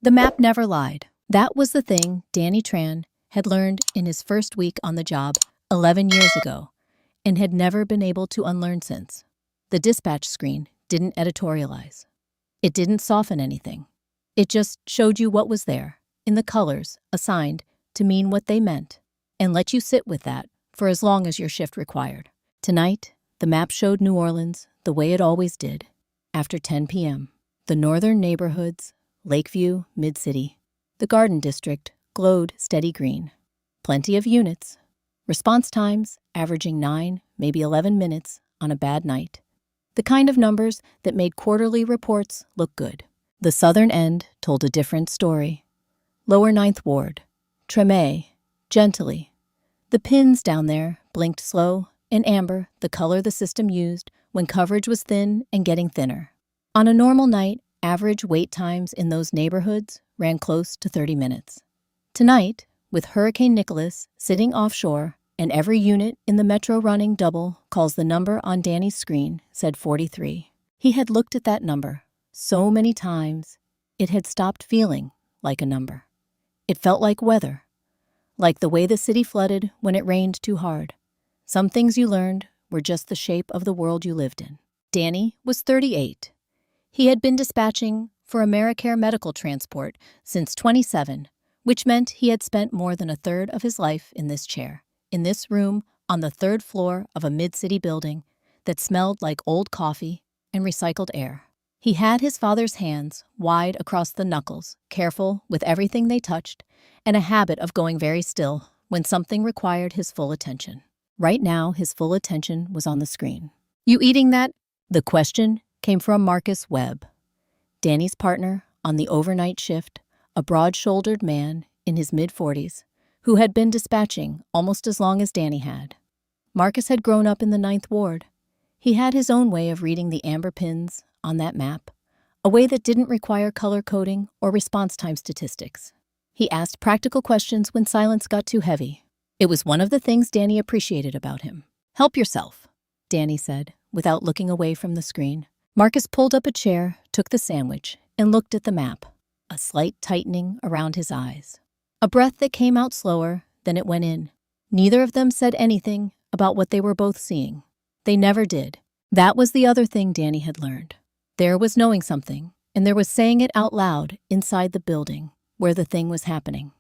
The map never lied. That was the thing Danny Tran had learned in his first week on the job 11 years ago and had never been able to unlearn since. The dispatch screen didn't editorialize. It didn't soften anything. It just showed you what was there, in the colors assigned to mean what they meant, and let you sit with that for as long as your shift required. Tonight, the map showed New Orleans the way it always did, after 10 p.m. The northern neighborhoods, Lakeview, Mid-City, the Garden District glowed steady green. Plenty of units. Response times averaging 9, maybe 11 minutes on a bad night. The kind of numbers that made quarterly reports look good. The southern end told a different story. Lower Ninth Ward, Treme, Gentilly. The pins down there blinked slow and amber, the color the system used when coverage was thin and getting thinner. On a normal night, average wait times in those neighborhoods ran close to 30 minutes. Tonight, with Hurricane Nicholas sitting offshore and every unit in the metro running double calls the number on Danny's screen said 43. He had looked at that number so many times, it had stopped feeling like a number. It felt like weather, like the way the city flooded when it rained too hard. Some things you learned were just the shape of the world you lived in. Danny was 38. He had been dispatching for Americare Medical Transport since 27, which meant he had spent more than a third of his life in this chair, in this room on the third floor of a mid-city building that smelled like old coffee and recycled air. He had his father's hands wide across the knuckles, careful with everything they touched, and a habit of going very still when something required his full attention. Right now, his full attention was on the screen. "You eating that?" The question came from Marcus Webb, Danny's partner on the overnight shift, a broad-shouldered man in his mid-40s who had been dispatching almost as long as Danny had. Marcus had grown up in the Ninth Ward. He had his own way of reading the amber pins on that map, a way that didn't require color coding or response time statistics. He asked practical questions when silence got too heavy. It was one of the things Danny appreciated about him. "Help yourself," Danny said, without looking away from the screen. Marcus pulled up a chair, took the sandwich, and looked at the map, a slight tightening around his eyes. A breath that came out slower than it went in. Neither of them said anything about what they were both seeing. They never did. That was the other thing Danny had learned. There was knowing something, and there was saying it out loud inside the building where the thing was happening.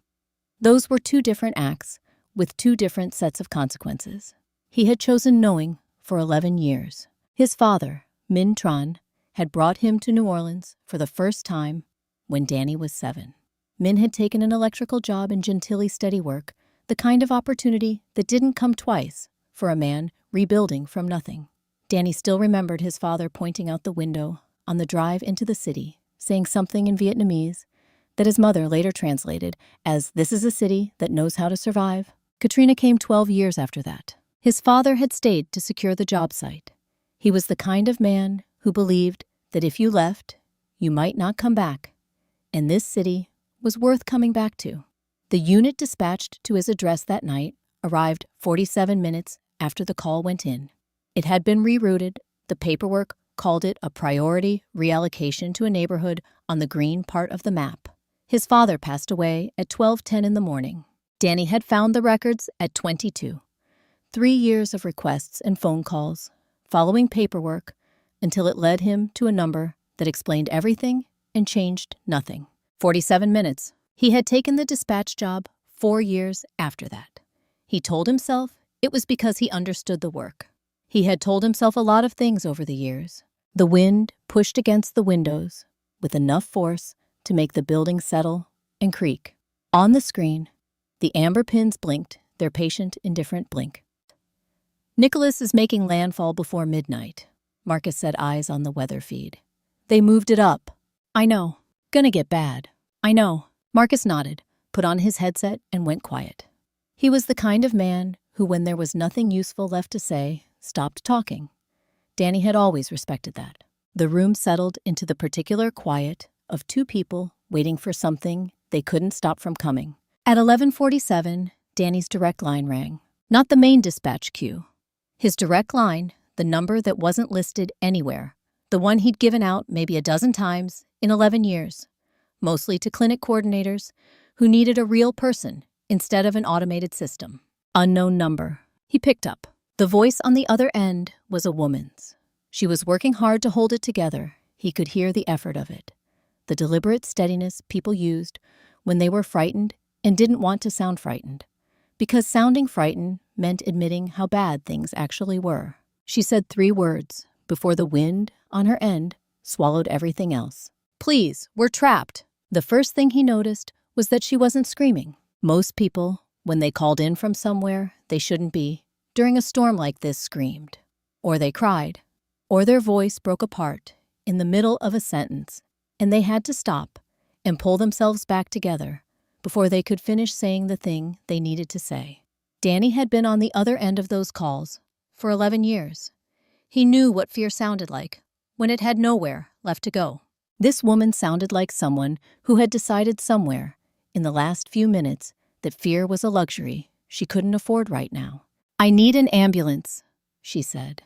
Those were two different acts with two different sets of consequences. He had chosen knowing for 11 years. His father, Min Tran, had brought him to New Orleans for the first time when Danny was 7. Min had taken an electrical job in Gentilly steady work, the kind of opportunity that didn't come twice for a man rebuilding from nothing. Danny still remembered his father pointing out the window on the drive into the city, saying something in Vietnamese that his mother later translated as, "This is a city that knows how to survive." Katrina came 12 years after that. His father had stayed to secure the job site. He was the kind of man who believed that if you left, you might not come back, and this city was worth coming back to. The unit dispatched to his address that night arrived 47 minutes after the call went in. It had been rerouted. The paperwork called it a priority reallocation to a neighborhood on the green part of the map. His father passed away at 12:10 in the morning. Danny had found the records at 22. 3 years of requests and phone calls, following paperwork, until it led him to a number that explained everything and changed nothing. 47 minutes. He had taken the dispatch job 4 years after that. He told himself it was because he understood the work. He had told himself a lot of things over the years. The wind pushed against the windows with enough force to make the building settle and creak. On the screen, the amber pins blinked, their patient, indifferent blink. "Nicholas is making landfall before midnight," Marcus said, eyes on the weather feed. "They moved it up." "I know. Gonna get bad." "I know." Marcus nodded, put on his headset, and went quiet. He was the kind of man who, when there was nothing useful left to say, stopped talking. Danny had always respected that. The room settled into the particular quiet of two people waiting for something they couldn't stop from coming. At 11:47, Danny's direct line rang. Not the main dispatch queue. His direct line, the number that wasn't listed anywhere, the one he'd given out maybe a dozen times in 11 years. mostly to clinic coordinators who needed a real person instead of an automated system. Unknown number. He picked up. The voice on the other end was a woman's. She was working hard to hold it together. He could hear the effort of it. The deliberate steadiness people used when they were frightened and didn't want to sound frightened, because sounding frightened meant admitting how bad things actually were. She said 3 words before the wind on her end swallowed everything else. "Please, we're trapped." The first thing he noticed was that she wasn't screaming. Most people, when they called in from somewhere they shouldn't be, during a storm like this screamed. Or they cried. Or their voice broke apart in the middle of a sentence, and they had to stop and pull themselves back together before they could finish saying the thing they needed to say. Danny had been on the other end of those calls for 11 years. He knew what fear sounded like when it had nowhere left to go. This woman sounded like someone who had decided somewhere in the last few minutes that fear was a luxury she couldn't afford right now. "I need an ambulance," she said.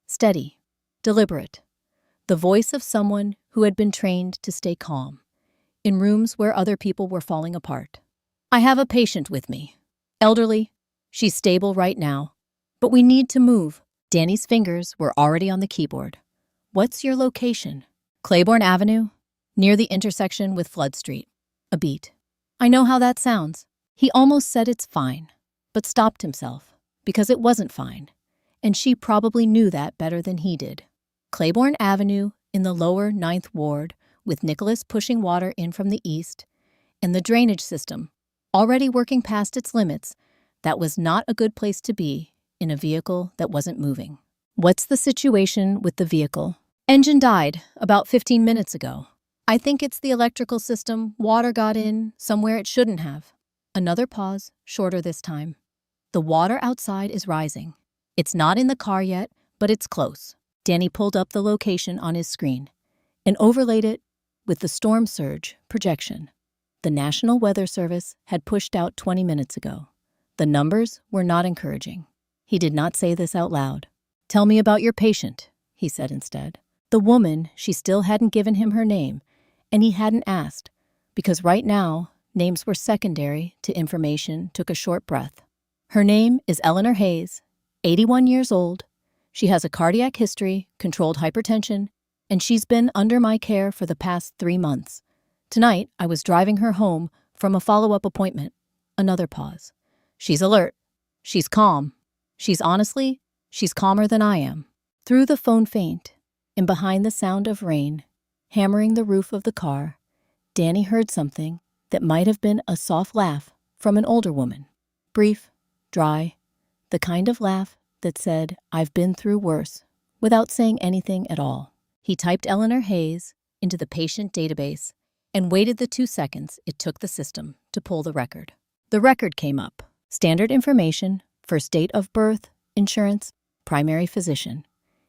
Steady, deliberate, the voice of someone who had been trained to stay calm in rooms where other people were falling apart. "I have a patient with me. Elderly. She's stable right now. But we need to move." Danny's fingers were already on the keyboard. "What's your location?" "Claiborne Avenue, near the intersection with Flood Street." A beat. "I know how that sounds." He almost said it's fine, but stopped himself, because it wasn't fine, and she probably knew that better than he did. Claiborne Avenue in the lower 9th Ward, with Nicholas pushing water in from the east, and the drainage system already working past its limits, that was not a good place to be in a vehicle that wasn't moving. "What's the situation with the vehicle?" "Engine died about 15 minutes ago. I think it's the electrical system. Water got in somewhere it shouldn't have." Another pause, shorter this time. "The water outside is rising. It's not in the car yet, but it's close." Danny pulled up the location on his screen and overlaid it with the storm surge projection the National Weather Service had pushed out 20 minutes ago. The numbers were not encouraging. He did not say this out loud. "Tell me about your patient," he said instead. The woman, she still hadn't given him her name, and he hadn't asked, because right now, names were secondary to information, took a short breath. "Her name is Eleanor Hayes, 81 years old. She has a cardiac history, controlled hypertension, and she's been under my care for the past 3 months. Tonight, I was driving her home from a follow-up appointment." Another pause. "She's alert. She's calm. She's calmer than I am." Through the phone faint, and behind the sound of rain hammering the roof of the car, Danny heard something that might have been a soft laugh from an older woman. Brief, dry, the kind of laugh that said, "I've been through worse," without saying anything at all. He typed Eleanor Hayes into the patient database and waited the 2 seconds it took the system to pull the record. The record came up. Standard information, first date of birth, insurance, primary physician.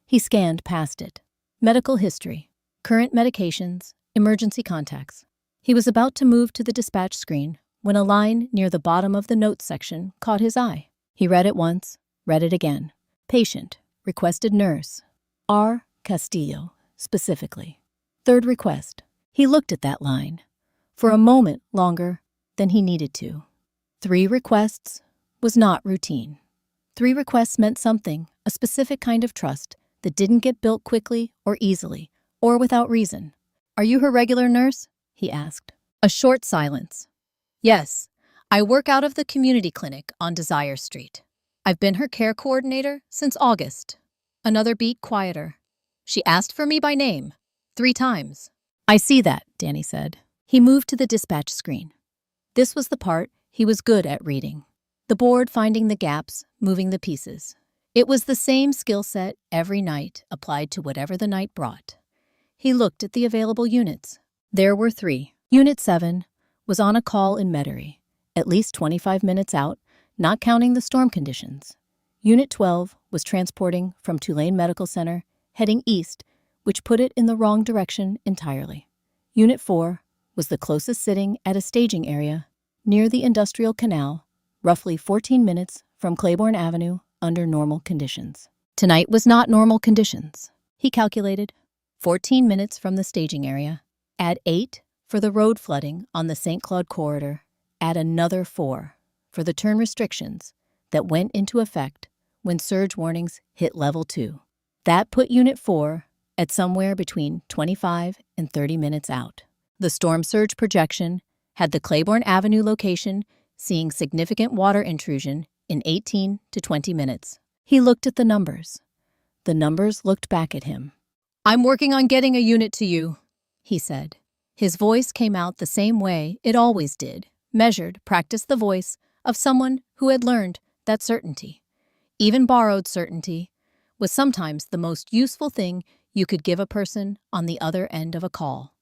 He scanned past it. Medical history, current medications, emergency contacts. He was about to move to the dispatch screen when a line near the bottom of the notes section caught his eye. He read it once, read it again. Patient, requested nurse. R. Castillo, specifically. Third request. He looked at that line for a moment longer than he needed to. 3 requests was not routine. 3 requests meant something, a specific kind of trust that didn't get built quickly or easily, or without reason. "Are you her regular nurse?" he asked. A short silence. "Yes, I work out of the community clinic on Desire Street. I've been her care coordinator since August." Another beat quieter. "She asked for me by name 3 times. "I see that," Danny said. He moved to the dispatch screen. This was the part he was good at reading. The board finding the gaps, moving the pieces. It was the same skill set every night applied to whatever the night brought. He looked at the available units. There were 3. Unit 7 was on a call in Metairie, at least 25 minutes out, not counting the storm conditions. Unit 12 was transporting from Tulane Medical Center, heading east, which put it in the wrong direction entirely. Unit 4 was the closest sitting at a staging area near the Industrial Canal, roughly 14 minutes from Claiborne Avenue under normal conditions. Tonight was not normal conditions. He calculated 14 minutes from the staging area. Add 8 for the road flooding on the St. Claude corridor, add another 4 for the turn restrictions that went into effect when surge warnings hit level 2. That put Unit 4 at somewhere between 25 and 30 minutes out. The storm surge projection had the Claiborne Avenue location seeing significant water intrusion in 18 to 20 minutes. He looked at the numbers. The numbers looked back at him. "I'm working on getting a unit to you," he said. His voice came out the same way it always did, measured, practiced the voice of someone who had learned that certainty, even borrowed certainty, was sometimes the most useful thing you could give a person on the other end of a call.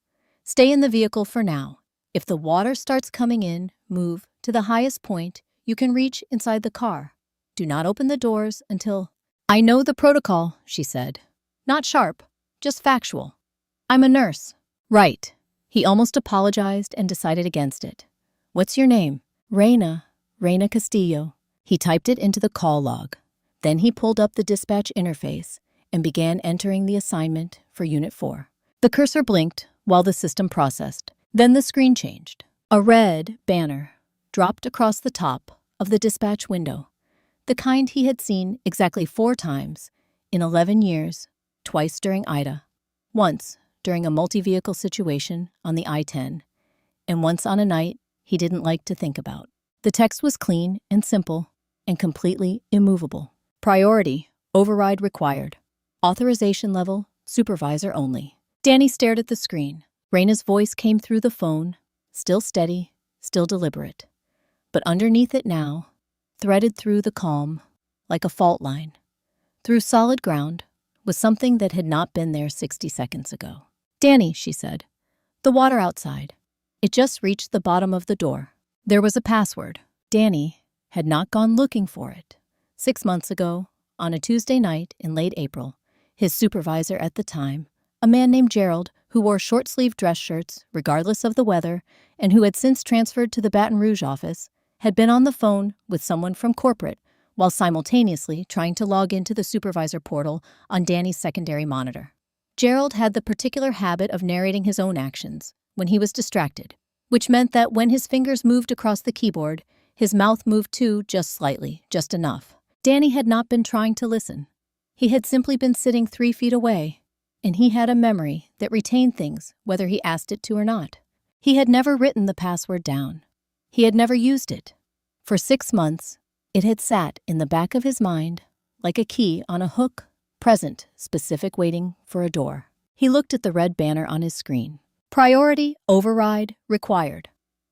"Stay in the vehicle for now. If the water starts coming in, move to the highest point you can reach inside the car. Do not open the doors until—" "I know the protocol," she said. "Not sharp, just factual. I'm a nurse." "Right." He almost apologized and decided against it. "What's your name?" "Reina Castillo." He typed it into the call log. Then he pulled up the dispatch interface and began entering the assignment for Unit 4. The cursor blinked while the system processed. Then the screen changed. A red banner dropped across the top of the dispatch window, the kind he had seen exactly 4 times in 11 years, twice during Ida, once during a multi-vehicle situation on the I-10, and once on a night he didn't like to think about. The text was clean and simple and completely immovable. Priority, override required. Authorization level, supervisor only. Danny stared at the screen. Reina's voice came through the phone, still steady, still deliberate. But underneath it now, threaded through the calm, like a fault line, through solid ground, was something that had not been there 60 seconds ago. "Danny," she said, "the water outside. It just reached the bottom of the door." There was a password. Danny had not gone looking for it. 6 months ago, on a Tuesday night in late April, his supervisor at the time, a man named Gerald, who wore short-sleeved dress shirts, regardless of the weather, and who had since transferred to the Baton Rouge office, had been on the phone with someone from corporate while simultaneously trying to log into the supervisor portal on Danny's secondary monitor. Gerald had the particular habit of narrating his own actions when he was distracted, which meant that when his fingers moved across the keyboard, his mouth moved too, just slightly, just enough. Danny had not been trying to listen. He had simply been sitting 3 feet away, and he had a memory that retained things whether he asked it to or not. He had never written the password down. He had never used it. For 6 months, it had sat in the back of his mind like a key on a hook, present, specific, waiting for a door. He looked at the red banner on his screen. Priority, override, required.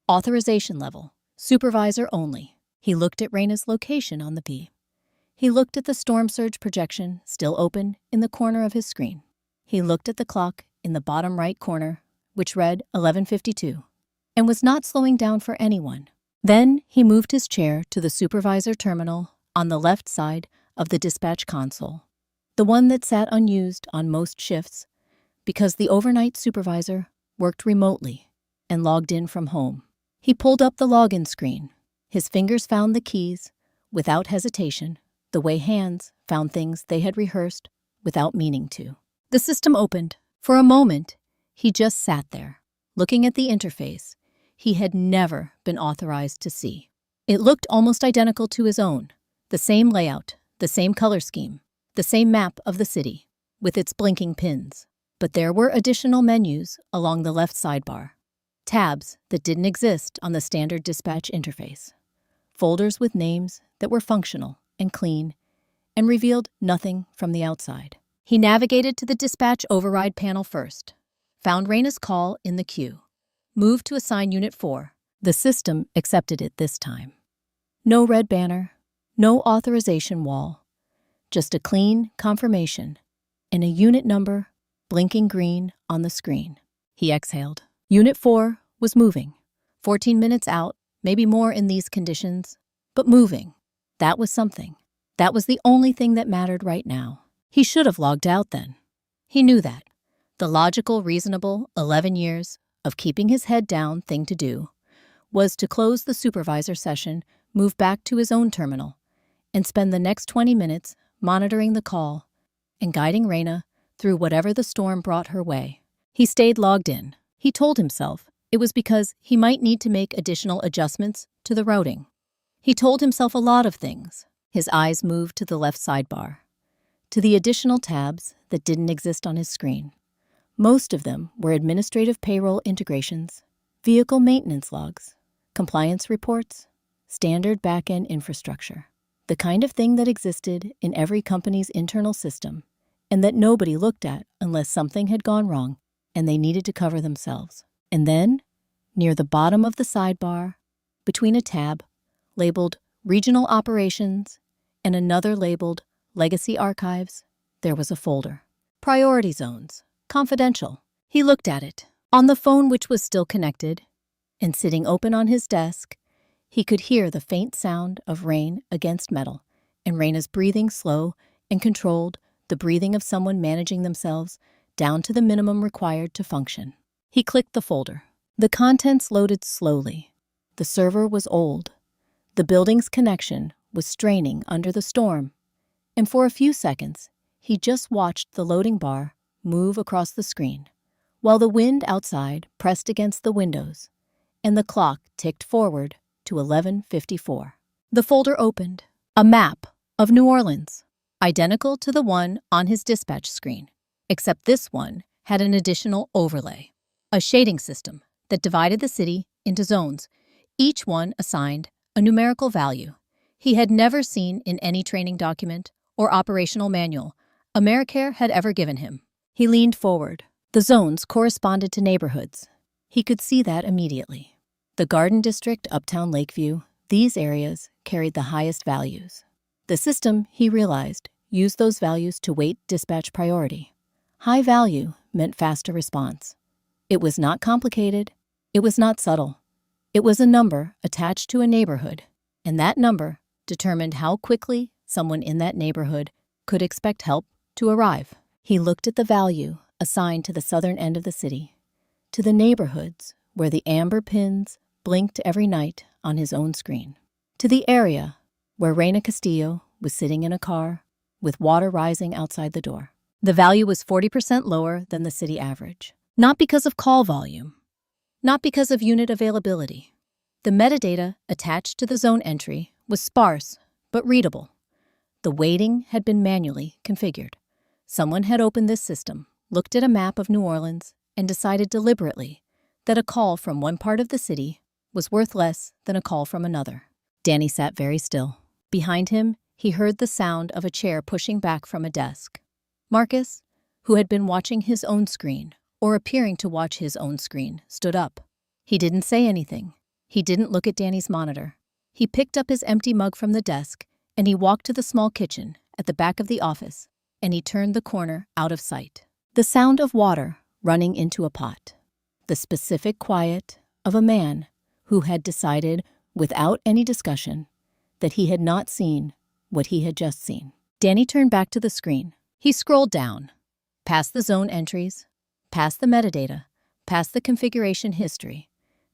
Authorization level, supervisor only. He looked at Reina's location on the P. He looked at the storm surge projection still open in the corner of his screen. He looked at the clock in the bottom right corner, which read 11:52, and was not slowing down for anyone. Then he moved his chair to the supervisor terminal on the left side of the dispatch console, the one that sat unused on most shifts because the overnight supervisor worked remotely and logged in from home. He pulled up the login screen. His fingers found the keys without hesitation, the way hands found things they had rehearsed without meaning to. The system opened. For a moment, he just sat there, looking at the interface he had never been authorized to see. It looked almost identical to his own, the same layout, the same color scheme, the same map of the city, with its blinking pins. But there were additional menus along the left sidebar, tabs that didn't exist on the standard dispatch interface, folders with names that were functional and clean and revealed nothing from the outside. He navigated to the dispatch override panel first, found Reina's call in the queue, moved to assign Unit 4. The system accepted it this time. No red banner, no authorization wall, just a clean confirmation and a unit number blinking green on the screen. He exhaled. Unit 4 was moving. 14 minutes out, maybe more in these conditions, but moving. That was something. That was the only thing that mattered right now. He should have logged out then. He knew that. The logical, reasonable 11 years of keeping his head down thing to do was to close the supervisor session, move back to his own terminal, and spend the next 20 minutes monitoring the call and guiding Reina through whatever the storm brought her way. He stayed logged in. He told himself It was because he might need to make additional adjustments to the routing. He told himself a lot of things. His eyes moved to the left sidebar, to the additional tabs that didn't exist on his screen. Most of them were administrative payroll integrations, vehicle maintenance logs, compliance reports, standard back-end infrastructure, the kind of thing that existed in every company's internal system and that nobody looked at unless something had gone wrong and they needed to cover themselves. And then, near the bottom of the sidebar, between a tab labeled Regional Operations and another labeled Legacy Archives, there was a folder. Priority Zones. Confidential. He looked at it. On the phone, which was still connected, and sitting open on his desk, he could hear the faint sound of rain against metal, and Raina's breathing slow and controlled, the breathing of someone managing themselves down to the minimum required to function. He clicked the folder. The contents loaded slowly. The server was old. The building's connection was straining under the storm, and for a few seconds, he just watched the loading bar move across the screen, while the wind outside pressed against the windows, and the clock ticked forward to 11:54. The folder opened. A map of New Orleans, identical to the one on his dispatch screen, except this one had an additional overlay, a shading system that divided the city into zones, each one assigned a numerical value he had never seen in any training document or operational manual AmeriCare had ever given him. He leaned forward. The zones corresponded to neighborhoods. He could see that immediately. The Garden District, Uptown Lakeview, these areas carried the highest values. The system, he realized, used those values to weight dispatch priority. High value meant faster response. It was not complicated. It was not subtle. It was a number attached to a neighborhood, and that number determined how quickly someone in that neighborhood could expect help to arrive. He looked at the value assigned to the southern end of the city, to the neighborhoods where the amber pins blinked every night on his own screen, to the area where Reina Castillo was sitting in a car with water rising outside the door. The value was 40% lower than the city average, not because of call volume, not because of unit availability. The metadata attached to the zone entry was sparse but readable. The weighting had been manually configured. Someone had opened this system, looked at a map of New Orleans, and decided deliberately that a call from one part of the city was worth less than a call from another. Danny sat very still. Behind him, he heard the sound of a chair pushing back from a desk. Marcus, who had been watching his own screen, or appearing to watch his own screen, stood up. He didn't say anything. He didn't look at Danny's monitor. He picked up his empty mug from the desk, and he walked to the small kitchen at the back of the office, and he turned the corner out of sight. The sound of water running into a pot. The specific quiet of a man who had decided, without any discussion, that he had not seen what he had just seen. Danny turned back to the screen. He scrolled down, past the zone entries, past the metadata, past the configuration history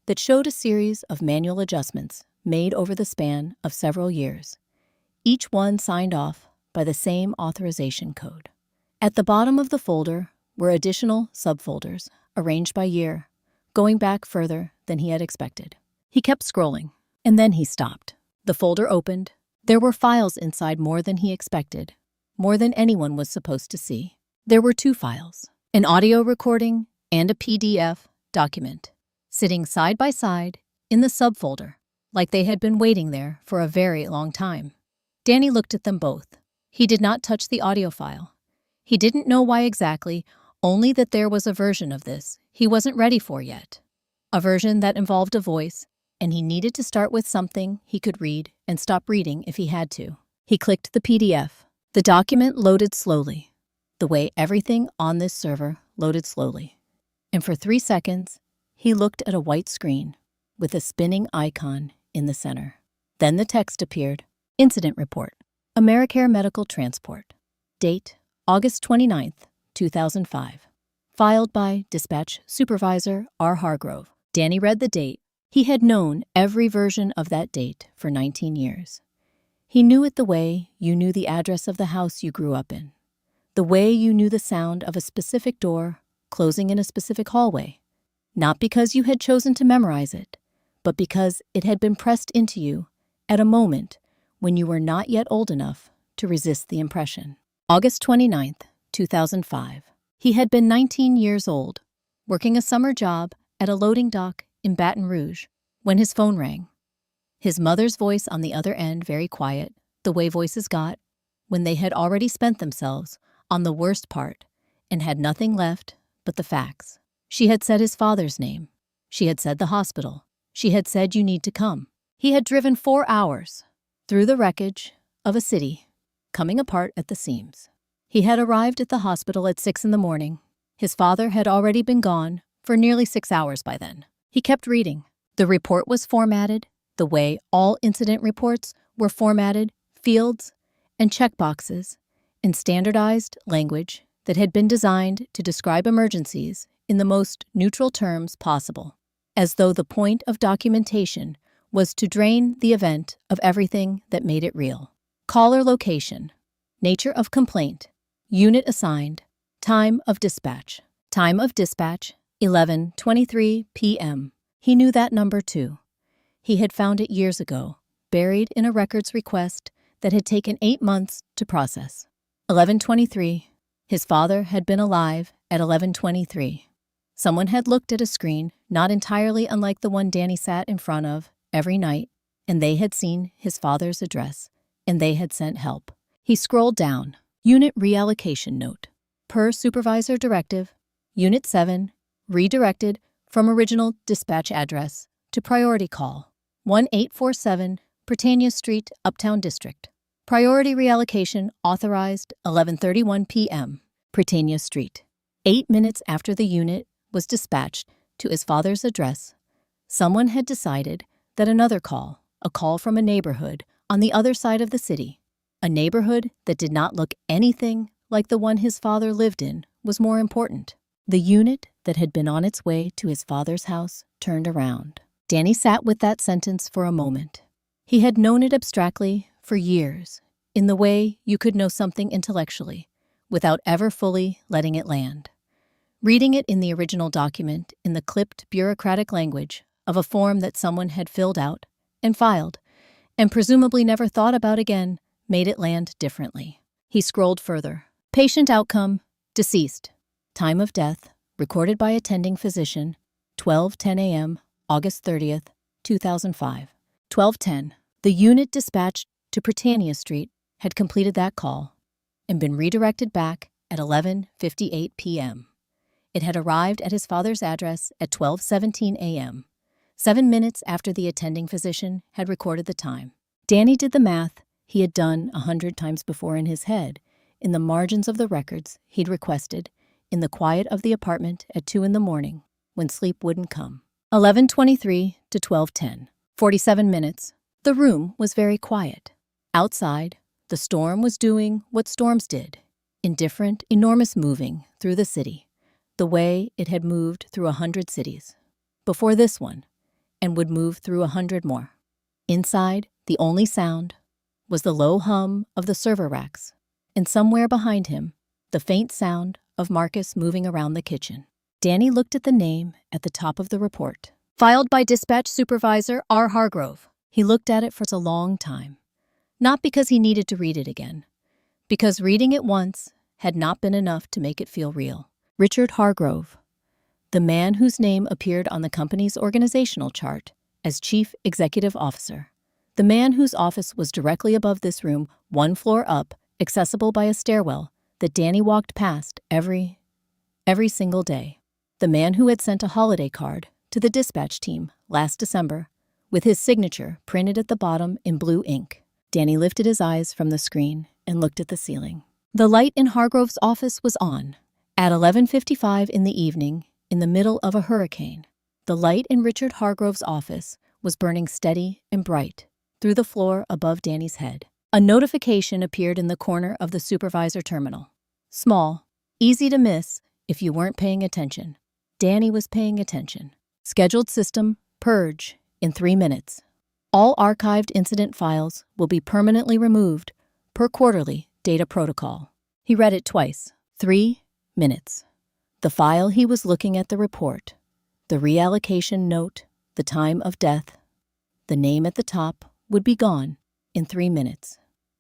that showed a series of manual adjustments made over the span of several years, each one signed off by the same authorization code. At the bottom of the folder were additional subfolders arranged by year, going back further than he had expected. He kept scrolling, and then he stopped. The folder opened. There were files inside more than he expected, more than anyone was supposed to see. There were 2 files, an audio recording and a PDF document, sitting side by side in the subfolder, like they had been waiting there for a very long time. Danny looked at them both. He did not touch the audio file. He didn't know why exactly, only that there was a version of this he wasn't ready for yet. A version that involved a voice, and he needed to start with something he could read and stop reading if he had to. He clicked the PDF. The document loaded slowly, the way everything on this server loaded slowly. And for 3 seconds, he looked at a white screen with a spinning icon in the center. Then the text appeared. Incident report. AmeriCare Medical Transport. Date, August 29th, 2005. Filed by Dispatch Supervisor R. Hargrove. Danny read the date. He had known every version of that date for 19 years. He knew it the way you knew the address of the house you grew up in, the way you knew the sound of a specific door closing in a specific hallway, not because you had chosen to memorize it, but because it had been pressed into you at a moment when you were not yet old enough to resist the impression. August 29th, 2005. He had been 19 years old, working a summer job at a loading dock in Baton Rouge, when his phone rang. His mother's voice on the other end, very quiet, the way voices got when they had already spent themselves on the worst part and had nothing left but the facts. She had said his father's name. She had said the hospital. She had said, "You need to come." He had driven 4 hours through the wreckage of a city, coming apart at the seams. He had arrived at the hospital at 6 in the morning. His father had already been gone for nearly 6 hours by then. He kept reading. The report was formatted the way all incident reports were formatted, fields and checkboxes in standardized language that had been designed to describe emergencies in the most neutral terms possible, as though the point of documentation was to drain the event of everything that made it real. Caller location, nature of complaint, unit assigned, time of dispatch. Time of dispatch, 11:23 p.m. He knew that number too. He had found it years ago, buried in a records request that had taken 8 months to process. 11:23. His father had been alive at 11:23. Someone had looked at a screen not entirely unlike the one Danny sat in front of every night, and they had seen his father's address, and they had sent help. He scrolled down. Unit reallocation note. Per supervisor directive, Unit 7 redirected from original dispatch address to priority call 1847 Britannia Street, Uptown District. Priority reallocation authorized 11:31 p.m. Britannia Street. 8 minutes after the unit was dispatched to his father's address, someone had decided that another call, a call from a neighborhood on the other side of the city, a neighborhood that did not look anything like the one his father lived in, was more important. The unit that had been on its way to his father's house turned around. Danny sat with that sentence for a moment. He had known it abstractly for years, in the way you could know something intellectually, without ever fully letting it land. Reading it in the original document in the clipped bureaucratic language of a form that someone had filled out and filed, and presumably never thought about again, made it land differently. He scrolled further. Patient outcome, deceased. Time of death, recorded by attending physician, 12:10 a.m., August 30th, 2005. 12:10. The unit dispatched to Britannia Street had completed that call and been redirected back at 11:58 p.m. It had arrived at his father's address at 12:17 a.m., 7 minutes after the attending physician had recorded the time. Danny did the math he had done 100 times before in his head, in the margins of the records he'd requested, in the quiet of the apartment at 2 in the morning, when sleep wouldn't come. 11:23 to 12:10. 47 minutes. The room was very quiet. Outside, the storm was doing what storms did, indifferent, enormous moving through the city, the way it had moved through 100 cities before this one, and would move through 100 more. Inside, the only sound was the low hum of the server racks, and somewhere behind him, the faint sound of Marcus moving around the kitchen. Danny looked at the name at the top of the report. Filed by Dispatch Supervisor R. Hargrove. He looked at it for a long time. Not because he needed to read it again, because reading it once had not been enough to make it feel real. Richard Hargrove, the man whose name appeared on the company's organizational chart as Chief Executive Officer. The man whose office was directly above this room, 1 floor up, accessible by a stairwell that Danny walked past every single day. The man who had sent a holiday card to the dispatch team last December with his signature printed at the bottom in blue ink. Danny lifted his eyes from the screen and looked at the ceiling. The light in Hargrove's office was on. At 11:55 in the evening, in the middle of a hurricane, the light in Richard Hargrove's office was burning steady and bright through the floor above Danny's head. A notification appeared in the corner of the supervisor terminal. Small, easy to miss if you weren't paying attention. Danny was paying attention. Scheduled system, purge, in 3 minutes. All archived incident files will be permanently removed per quarterly data protocol. He read it twice. 3 minutes. The file he was looking at, the report, The reallocation note, the time of death, the name at the top would be gone in 3 minutes.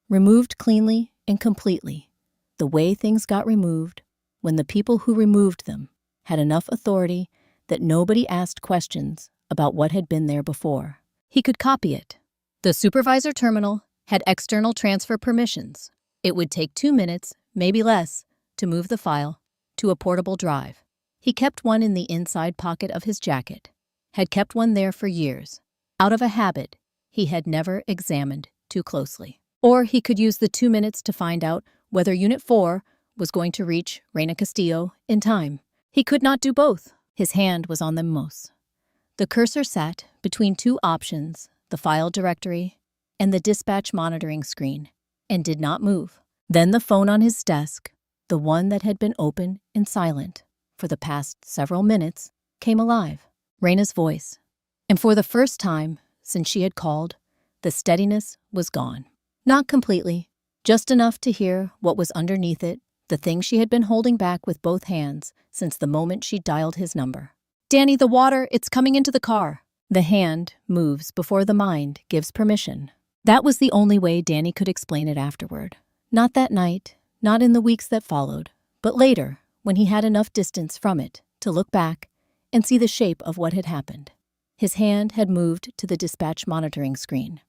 Removed cleanly and completely, the way things got removed when the people who removed them had enough authority that nobody asked questions about what had been there before. He could copy it. The supervisor terminal had external transfer permissions. It would take 2 minutes, maybe less, to move the file to a portable drive. He kept one in the inside pocket of his jacket, had kept one there for years, out of a habit he had never examined too closely. Or he could use the 2 minutes to find out whether Unit 4 was going to reach Reina Castillo in time. He could not do both. His hand was on them most. The cursor sat between 2 options, the file directory and the dispatch monitoring screen, and did not move. Then the phone on his desk, the one that had been open and silent for the past several minutes, came alive. Reina's voice. And for the first time since she had called, the steadiness was gone. Not completely, just enough to hear what was underneath it, the thing she had been holding back with both hands since the moment she dialed his number. "Danny, the water, it's coming into the car." The hand moves before the mind gives permission. That was the only way Danny could explain it afterward. Not that night, not in the weeks that followed, but later, when he had enough distance from it to look back and see the shape of what had happened. His hand had moved to the dispatch monitoring screen,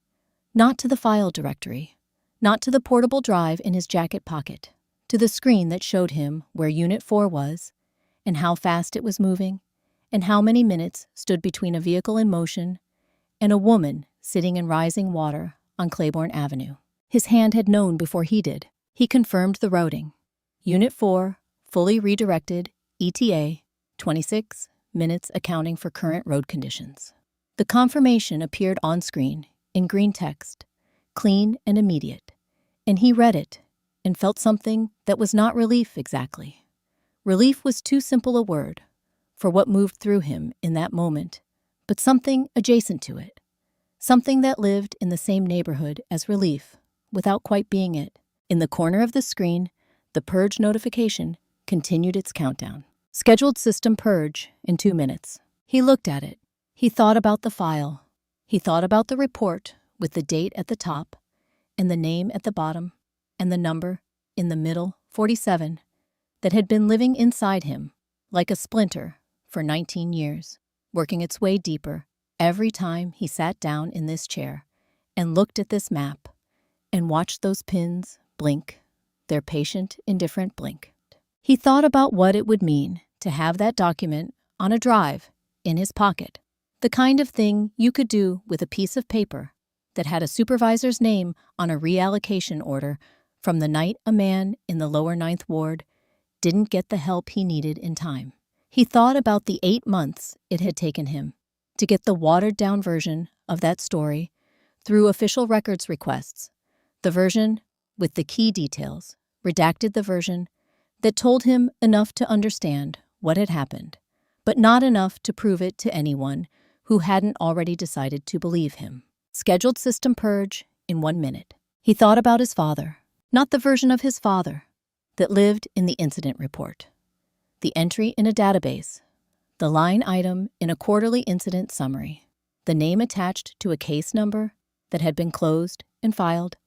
not to the file directory, not to the portable drive in his jacket pocket, to the screen that showed him where Unit 4 was, and how fast it was moving, and how many minutes stood between a vehicle in motion and a woman sitting in rising water on Claiborne Avenue. His hand had known before he did. He confirmed the routing. Unit 4, fully redirected, ETA, 26 minutes accounting for current road conditions. The confirmation appeared on screen in green text, clean and immediate, and he read it and felt something that was not relief exactly. Relief was too simple a word for what moved through him in that moment, but something adjacent to it, something that lived in the same neighborhood as relief, without quite being it. In the corner of the screen, the purge notification continued its countdown. Scheduled system purge in 2 minutes. He looked at it. He thought about the file. He thought about the report with the date at the top and the name at the bottom and the number in the middle, 47, that had been living inside him like a splinter for 19 years, working its way deeper every time he sat down in this chair and looked at this map and watched those pins blink, their patient, indifferent blink. He thought about what it would mean to have that document on a drive in his pocket, the kind of thing you could do with a piece of paper that had a supervisor's name on a reallocation order from the night a man in the lower 9th Ward didn't get the help he needed in time. He thought about the 8 months it had taken him to get the watered-down version of that story through official records requests, the version with the key details, redacted the version that told him enough to understand what had happened, but not enough to prove it to anyone who hadn't already decided to believe him. Scheduled system purge in 1 minute. He thought about his father, not the version of his father that lived in the incident report, the entry in a database, the line item in a quarterly incident summary, the name attached to a case number that had been closed and filed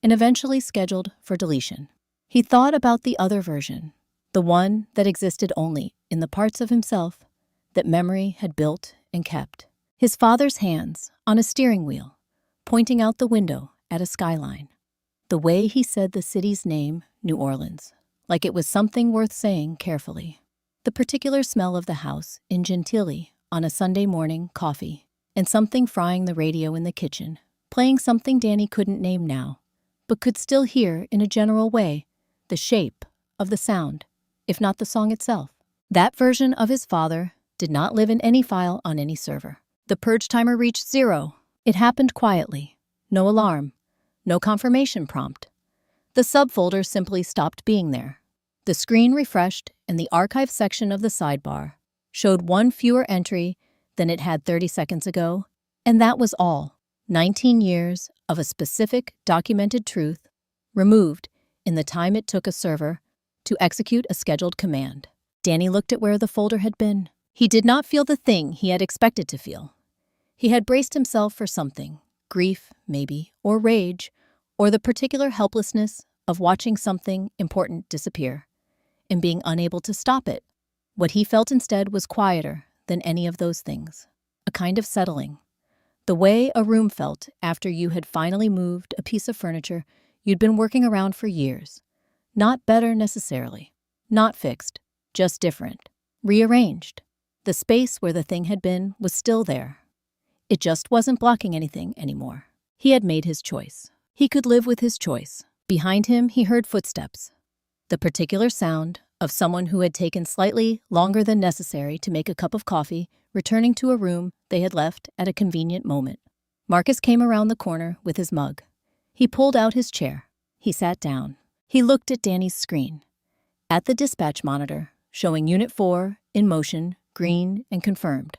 and eventually scheduled for deletion. He thought about the other version, the one that existed only in the parts of himself that memory had built and kept. His father's hands on a steering wheel, pointing out the window at a skyline. The way he said the city's name, New Orleans, like it was something worth saying carefully. The particular smell of the house in Gentilly on a Sunday morning, coffee, and something frying the radio in the kitchen, playing something Danny couldn't name now, but could still hear in a general way the shape of the sound, if not the song itself. That version of his father did not live in any file on any server. The purge timer reached 0. It happened quietly. No alarm. No confirmation prompt. The subfolder simply stopped being there. The screen refreshed and the archive section of the sidebar showed one fewer entry than it had 30 seconds ago, and that was all. 19 years of a specific documented truth removed in the time it took a server to execute a scheduled command. Danny looked at where the folder had been. He did not feel the thing he had expected to feel. He had braced himself for something, grief, maybe, or rage, or the particular helplessness of watching something important disappear and being unable to stop it. What he felt instead was quieter than any of those things, a kind of settling. The way a room felt after you had finally moved a piece of furniture you'd been working around for years. Not better necessarily, not fixed, just different, rearranged. The space where the thing had been was still there. It just wasn't blocking anything anymore. He had made his choice. He could live with his choice. Behind him, he heard footsteps. The particular sound of someone who had taken slightly longer than necessary to make a cup of coffee, returning to a room they had left at a convenient moment. Marcus came around the corner with his mug. He pulled out his chair. He sat down. He looked at Danny's screen. At the dispatch monitor, showing Unit 4 in motion, green and confirmed.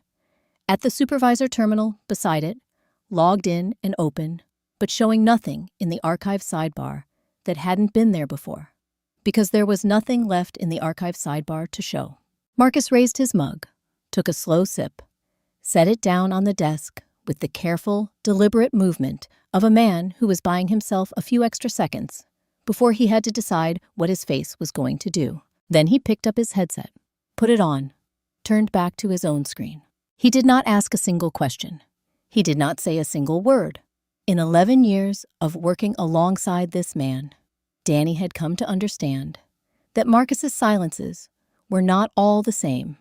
At the supervisor terminal beside it, logged in and open, but showing nothing in the archive sidebar that hadn't been there before, because there was nothing left in the archive sidebar to show. Marcus raised his mug, took a slow sip, set it down on the desk with the careful, deliberate movement of a man who was buying himself a few extra seconds before he had to decide what his face was going to do. Then he picked up his headset, put it on, turned back to his own screen. He did not ask a single question. He did not say a single word. In 11 years of working alongside this man, Danny had come to understand that Marcus's silences were not all the same.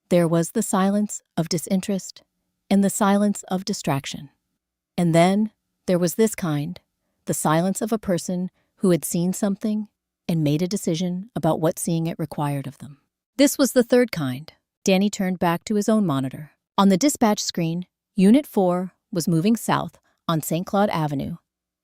There was the silence of disinterest and the silence of distraction. And then there was this kind, the silence of a person who had seen something and made a decision about what seeing it required of them. This was the third kind. Danny turned back to his own monitor. On the dispatch screen, Unit 4 was moving south on St. Claude Avenue,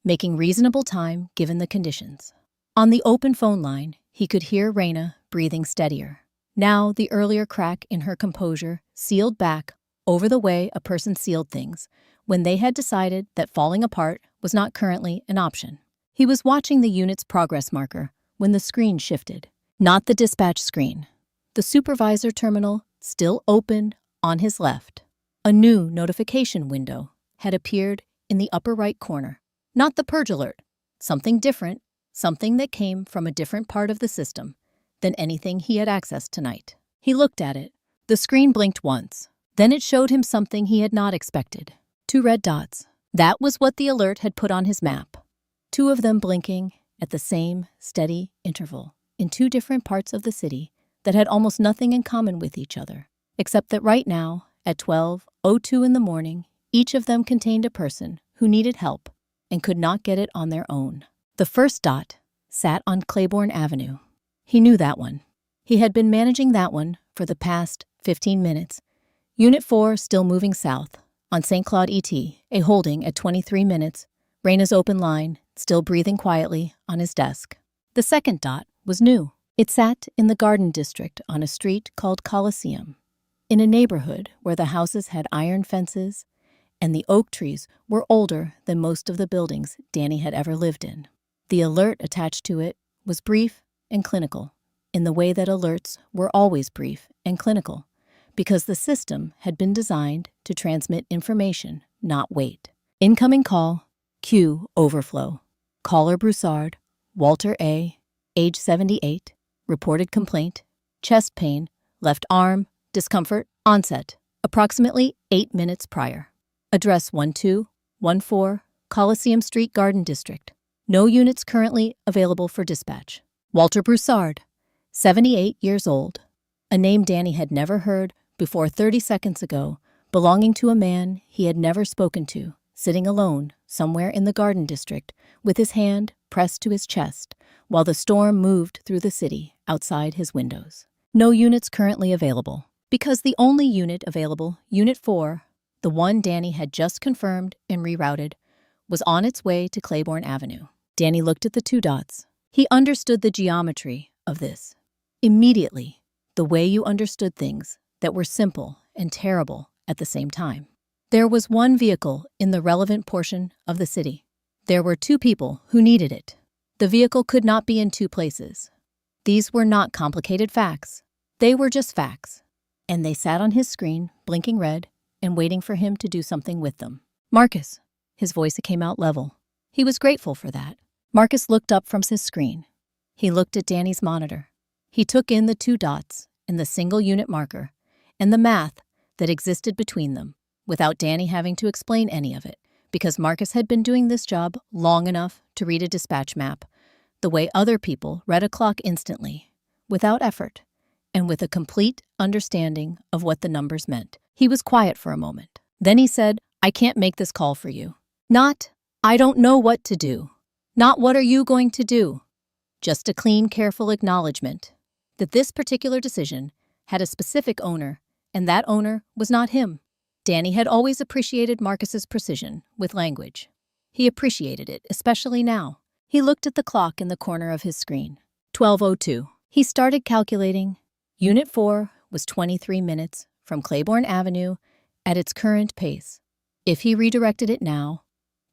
making reasonable time given the conditions. On the open phone line, he could hear Raina breathing steadier. Now the earlier crack in her composure sealed back over the way a person sealed things when they had decided that falling apart was not currently an option. He was watching the unit's progress marker when the screen shifted. Not the dispatch screen. The supervisor terminal still open on his left. A new notification window had appeared in the upper right corner. Not the purge alert. Something different, something that came from a different part of the system than anything he had accessed tonight. He looked at it. The screen blinked once. Then it showed him something he had not expected. 2 red dots. That was what the alert had put on his map. 2 of them blinking at the same steady interval in 2 different parts of the city that had almost nothing in common with each other, except that right now, at 12:02 in the morning, each of them contained a person who needed help and could not get it on their own. The first dot sat on Claiborne Avenue. He knew that one. He had been managing that one for the past 15 minutes. Unit 4 still moving south on St. Claude ET, a holding at 23 minutes, Raina's open line, still breathing quietly on his desk. The second dot was new. It sat in the Garden District on a street called Coliseum, in a neighborhood where the houses had iron fences and the oak trees were older than most of the buildings Danny had ever lived in. The alert attached to it was brief and clinical, in the way that alerts were always brief and clinical, because the system had been designed to transmit information, not wait. Incoming call, queue overflow. Caller Broussard, Walter A., age 78, reported complaint, chest pain, left arm, discomfort, onset, approximately 8 minutes prior. Address 1214, Coliseum Street, Garden District. No units currently available for dispatch. Walter Broussard, 78 years old. A name Danny had never heard before 30 seconds ago, belonging to a man he had never spoken to, sitting alone somewhere in the Garden District with his hand pressed to his chest while the storm moved through the city outside his windows. No units currently available, because the only unit available, Unit 4, the one Danny had just confirmed and rerouted, was on its way to Claiborne Avenue. Danny looked at the 2 dots. He understood the geometry of this. Immediately, the way you understood things that were simple and terrible at the same time. There was one vehicle in the relevant portion of the city. There were 2 people who needed it. The vehicle could not be in 2 places. These were not complicated facts. They were just facts. and they sat on his screen, blinking red, and waiting for him to do something with them. Marcus. His voice came out level. He was grateful for that. Marcus looked up from his screen. He looked at Danny's monitor. He took in the 2 dots and the single unit marker and the math that existed between them without Danny having to explain any of it, because Marcus had been doing this job long enough to read a dispatch map the way other people read a clock instantly, without effort, and with a complete understanding of what the numbers meant. He was quiet for a moment. Then he said, "I can't make this call for you. Not, I don't know what to do. Not what are you going to do. Just a clean, careful acknowledgement that this particular decision had a specific owner, and that owner was not him." Danny had always appreciated Marcus's precision with language. He appreciated it, especially now. He looked at the clock in the corner of his screen. 12:02. He started calculating. Unit 4 was 23 minutes from Claiborne Avenue at its current pace. If he redirected it now,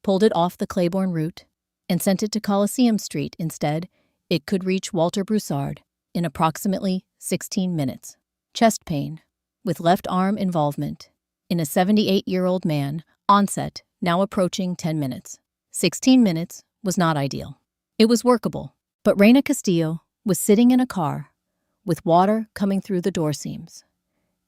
pulled it off the Claiborne route, and sent it to Coliseum Street instead, it could reach Walter Broussard in approximately 16 minutes. Chest pain, with left arm involvement, in a 78-year-old man, onset now approaching 10 minutes. 16 minutes was not ideal. It was workable, but Reina Castillo was sitting in a car with water coming through the door seams,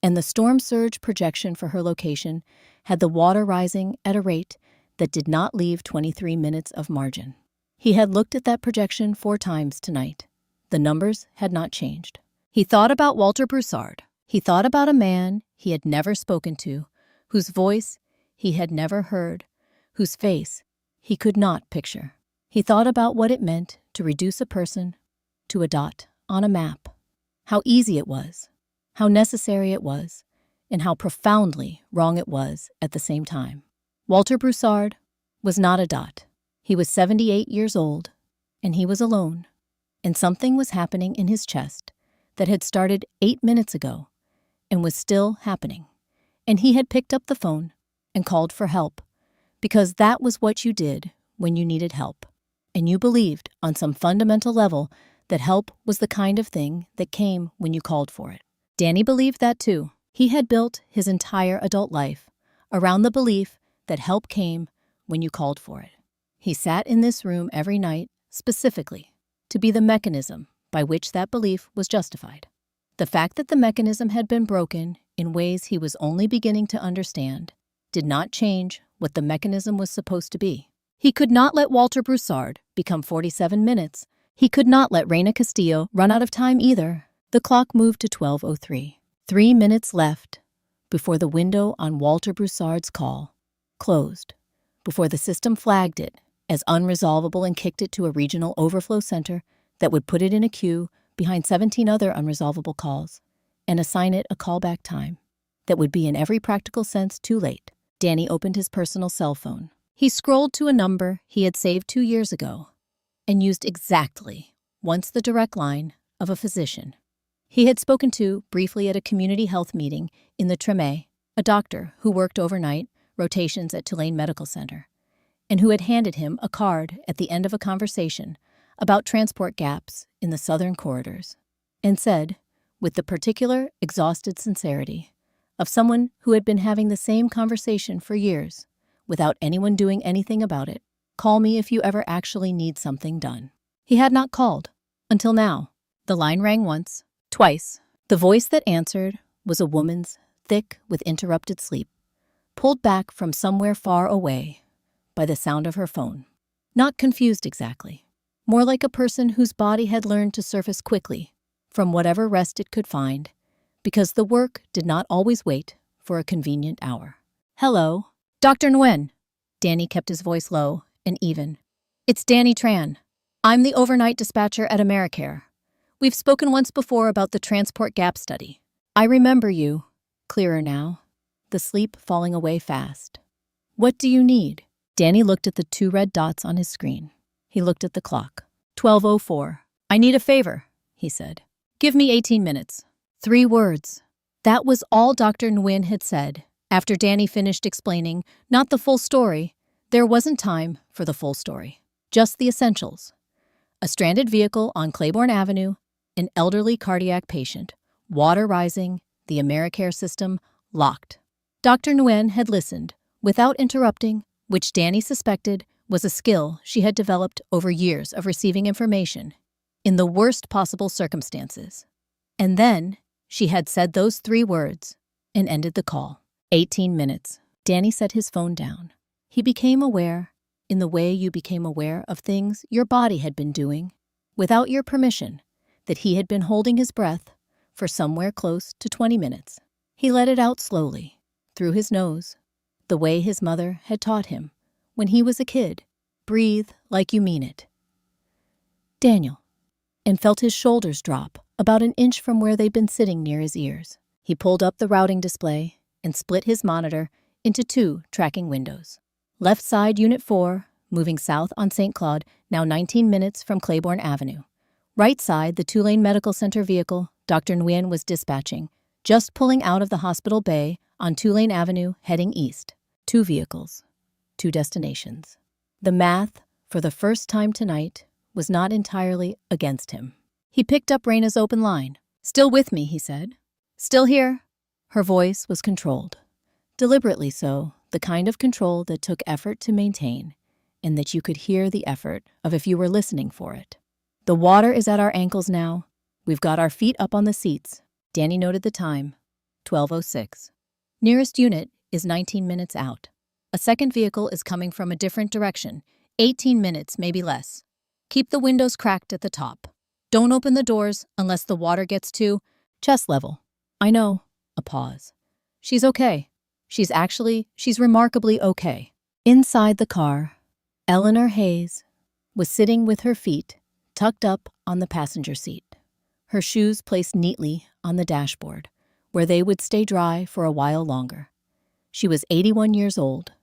and the storm surge projection for her location had the water rising at a rate that did not leave 23 minutes of margin. He had looked at that projection 4 times tonight. The numbers had not changed. He thought about Walter Broussard. He thought about a man he had never spoken to, whose voice he had never heard, whose face he could not picture. He thought about what it meant to reduce a person to a dot on a map, how easy it was, how necessary it was, and how profoundly wrong it was at the same time. Walter Broussard was not a dot. He was 78 years old, and he was alone, and something was happening in his chest that had started 8 minutes ago and was still happening. And he had picked up the phone and called for help, because that was what you did when you needed help. And you believed, on some fundamental level, that help was the kind of thing that came when you called for it. Danny believed that too. He had built his entire adult life around the belief that help came when you called for it. He sat in this room every night specifically to be the mechanism by which that belief was justified. The fact that the mechanism had been broken in ways he was only beginning to understand did not change what the mechanism was supposed to be. He could not let Walter Broussard become 47 minutes. He could not let Reina Castillo run out of time either. The clock moved to 12:03. 3 minutes left before the window on Walter Broussard's call closed, before the system flagged it as unresolvable and kicked it to a regional overflow center that would put it in a queue behind 17 other unresolvable calls and assign it a callback time that would be in every practical sense too late. Danny opened his personal cell phone. He scrolled to a number he had saved 2 years ago and used exactly once the direct line of a physician he had spoken to briefly at a community health meeting in the Treme, a doctor who worked overnight rotations at Tulane Medical Center, and who had handed him a card at the end of a conversation about transport gaps in the southern corridors, and said, with the particular exhausted sincerity of someone who had been having the same conversation for years without anyone doing anything about it, "Call me if you ever actually need something done." He had not called until now. The line rang once, twice. The voice that answered was a woman's, thick with interrupted sleep, pulled back from somewhere far away by the sound of her phone. Not confused exactly, more like a person whose body had learned to surface quickly from whatever rest it could find, because the work did not always wait for a convenient hour. "Hello, Dr. Nguyen." Danny kept his voice low and even. "It's Danny Tran. I'm the overnight dispatcher at AmeriCare. We've spoken once before about the transport gap study. I remember you." Clearer now, the sleep falling away fast. "What do you need?" Danny looked at the 2 red dots on his screen. He looked at the clock. 12:04. "I need a favor," he said. "Give me 18 minutes. 3 words." That was all Dr. Nguyen had said. After Danny finished explaining, not the full story, there wasn't time for the full story. Just the essentials. A stranded vehicle on Claiborne Avenue, an elderly cardiac patient, water rising, the Americare system, locked. Dr. Nguyen had listened, without interrupting, which Danny suspected was a skill she had developed over years of receiving information in the worst possible circumstances. And then she had said those 3 words and ended the call. 18 minutes. Danny set his phone down. He became aware, in the way you became aware of things your body had been doing, without your permission, that he had been holding his breath for somewhere close to 20 minutes. He let it out slowly, through his nose, the way his mother had taught him when he was a kid. Breathe like you mean it. Daniel. And felt his shoulders drop about an inch from where they'd been sitting near his ears. He pulled up the routing display and split his monitor into 2 tracking windows. Left side Unit 4, moving south on St. Claude, now 19 minutes from Claiborne Avenue. Right side, the Tulane Medical Center vehicle Dr. Nguyen was dispatching, just pulling out of the hospital bay on Tulane Avenue, heading east. 2 vehicles, 2 destinations. The math, for the first time tonight, was not entirely against him. He picked up Raina's open line. "Still with me," he said. "Still here." Her voice was controlled. Deliberately so, the kind of control that took effort to maintain, and that you could hear the effort of if you were listening for it. "The water is at our ankles now. We've got our feet up on the seats." Danny noted the time, 12:06. "Nearest unit is 19 minutes out. A second vehicle is coming from a different direction, 18 minutes, maybe less. Keep the windows cracked at the top. Don't open the doors unless the water gets to chest level." "I know." A pause. "She's okay. She's remarkably okay." Inside the car, Eleanor Hayes was sitting with her feet tucked up on the passenger seat, her shoes placed neatly on the dashboard, where they would stay dry for a while longer. She was 81 years old.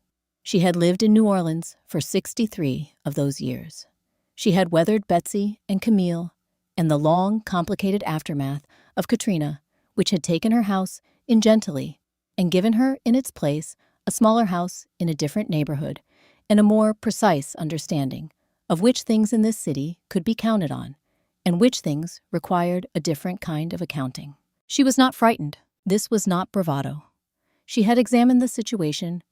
She had lived in New Orleans for 63 of those years. She had weathered Betsy and Camille and the long, complicated aftermath of Katrina, which had taken her house in Gentilly and given her in its place a smaller house in a different neighborhood and a more precise understanding of which things in this city could be counted on and which things required a different kind of accounting. She was not frightened. This was not bravado. She had examined the situation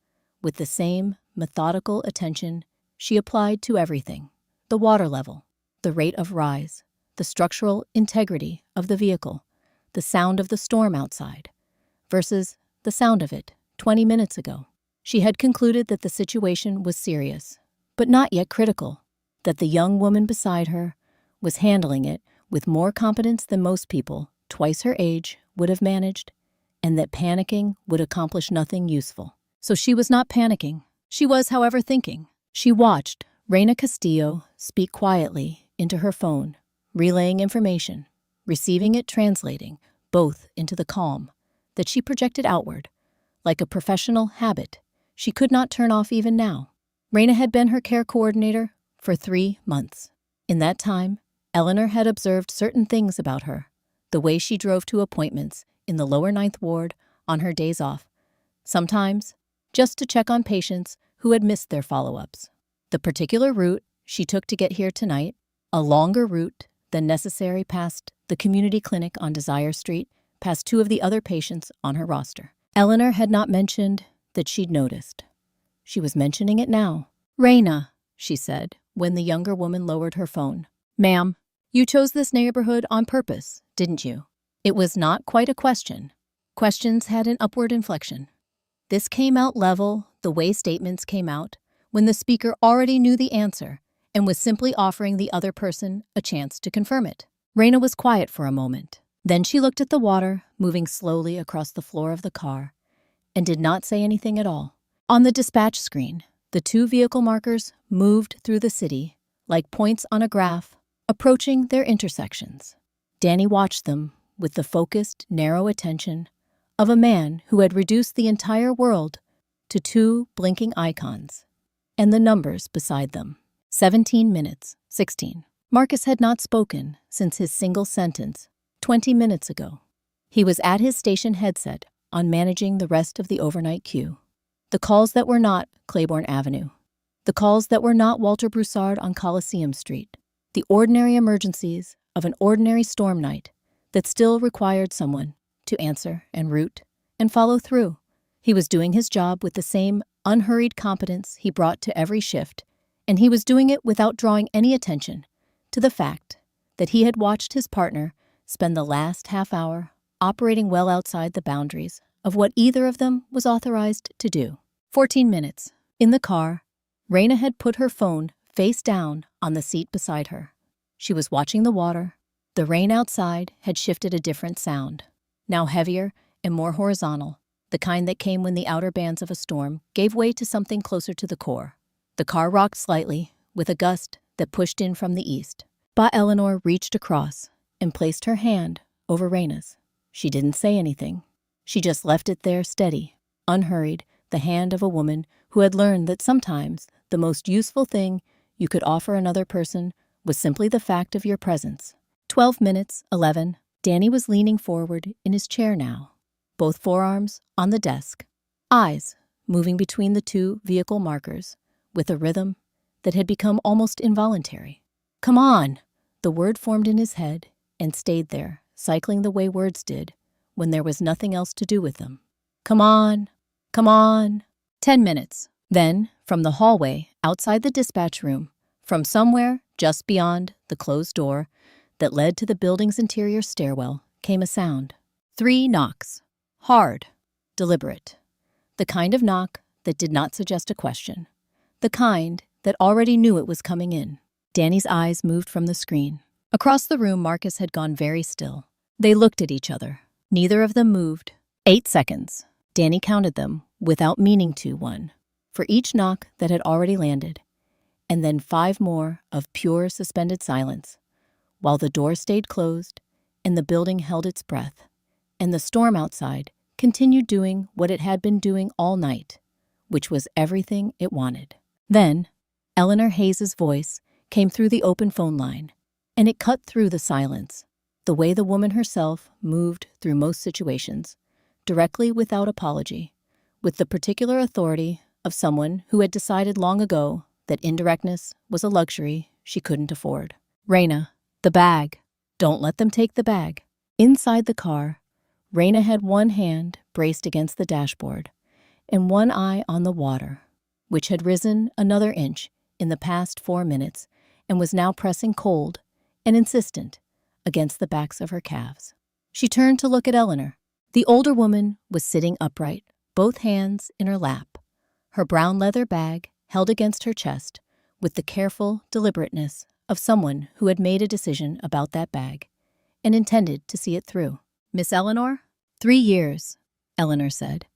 with the same methodical attention she applied to everything: the water level, the rate of rise, the structural integrity of the vehicle, the sound of the storm outside, versus the sound of it 20 minutes ago. She had concluded that the situation was serious, but not yet critical, that the young woman beside her was handling it with more competence than most people twice her age would have managed, and that panicking would accomplish nothing useful. So she was not panicking. She was, however, thinking. She watched Reina Castillo speak quietly into her phone, relaying information, receiving it, translating both into the calm that she projected outward, like a professional habit she could not turn off even now. Reina had been her care coordinator for 3 months. In that time, Eleanor had observed certain things about her: the way she drove to appointments in the lower 9th Ward on her days off, sometimes just to check on patients who had missed their follow-ups. The particular route she took to get here tonight, a longer route than necessary past the community clinic on Desire Street, past 2 of the other patients on her roster. Eleanor had not mentioned that she'd noticed. She was mentioning it now. "Reina," she said, when the younger woman lowered her phone. "Ma'am, you chose this neighborhood on purpose, didn't you?" It was not quite a question. Questions had an upward inflection. This came out level, the way statements came out, when the speaker already knew the answer and was simply offering the other person a chance to confirm it. Reina was quiet for a moment. Then she looked at the water moving slowly across the floor of the car and did not say anything at all. On the dispatch screen, the 2 vehicle markers moved through the city like points on a graph, approaching their intersections. Danny watched them with the focused, narrow attention of a man who had reduced the entire world to 2 blinking icons and the numbers beside them. 17 minutes, 16. Marcus had not spoken since his single sentence 20 minutes ago. He was at his station headset on managing the rest of the overnight queue. The calls that were not Claiborne Avenue. The calls that were not Walter Broussard on Coliseum Street. The ordinary emergencies of an ordinary storm night that still required someone to answer and route and follow through. He was doing his job with the same unhurried competence he brought to every shift, and he was doing it without drawing any attention to the fact that he had watched his partner spend the last half hour operating well outside the boundaries of what either of them was authorized to do. 14 minutes. In the car, Raina had put her phone face down on the seat beside her. She was watching the water. The rain outside had shifted a different sound, now heavier and more horizontal, the kind that came when the outer bands of a storm gave way to something closer to the core. The car rocked slightly, with a gust that pushed in from the east. But Eleanor reached across and placed her hand over Raina's. She didn't say anything. She just left it there steady, unhurried, the hand of a woman who had learned that sometimes the most useful thing you could offer another person was simply the fact of your presence. 12 minutes, 11. Danny was leaning forward in his chair now, both forearms on the desk, eyes moving between the two vehicle markers with a rhythm that had become almost involuntary. Come on! The word formed in his head and stayed there, cycling the way words did when there was nothing else to do with them. Come on! Come on! 10 minutes. Then, from the hallway outside the dispatch room, from somewhere just beyond the closed door that led to the building's interior stairwell, came a sound. 3 knocks. Hard. Deliberate. The kind of knock that did not suggest a question. The kind that already knew it was coming in. Danny's eyes moved from the screen. Across the room, Marcus had gone very still. They looked at each other. Neither of them moved. 8 seconds. Danny counted them, without meaning to, one, for each knock that had already landed, and then 5 more of pure suspended silence, while the door stayed closed and the building held its breath, and the storm outside continued doing what it had been doing all night, which was everything it wanted. Then, Eleanor Hayes's voice came through the open phone line, and it cut through the silence, the way the woman herself moved through most situations, directly without apology, with the particular authority of someone who had decided long ago that indirectness was a luxury she couldn't afford. Raina, the bag. Don't let them take the bag. Inside the car, Raina had one hand braced against the dashboard and one eye on the water, which had risen another inch in the past 4 minutes and was now pressing cold and insistent against the backs of her calves. She turned to look at Eleanor. The older woman was sitting upright, both hands in her lap, her brown leather bag held against her chest with the careful deliberateness of someone who had made a decision about that bag and intended to see it through. Miss Eleanor? 3 years, Eleanor said.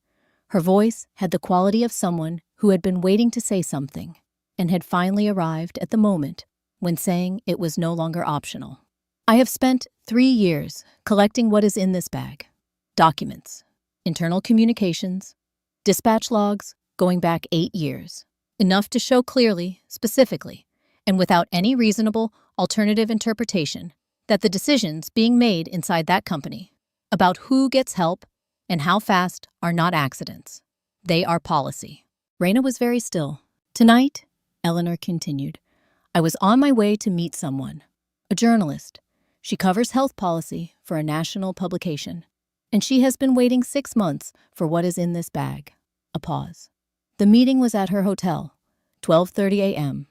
Her voice had the quality of someone who had been waiting to say something and had finally arrived at the moment when saying it was no longer optional. I have spent 3 years collecting what is in this bag. Documents, internal communications, dispatch logs going back 8 years. Enough to show clearly, specifically, and without any reasonable alternative interpretation, that the decisions being made inside that company about who gets help and how fast are not accidents. They are policy. Raina was very still. Tonight, Eleanor continued, I was on my way to meet someone, a journalist. She covers health policy for a national publication, and she has been waiting 6 months for what is in this bag. A pause. The meeting was at her hotel, 12:30 a.m.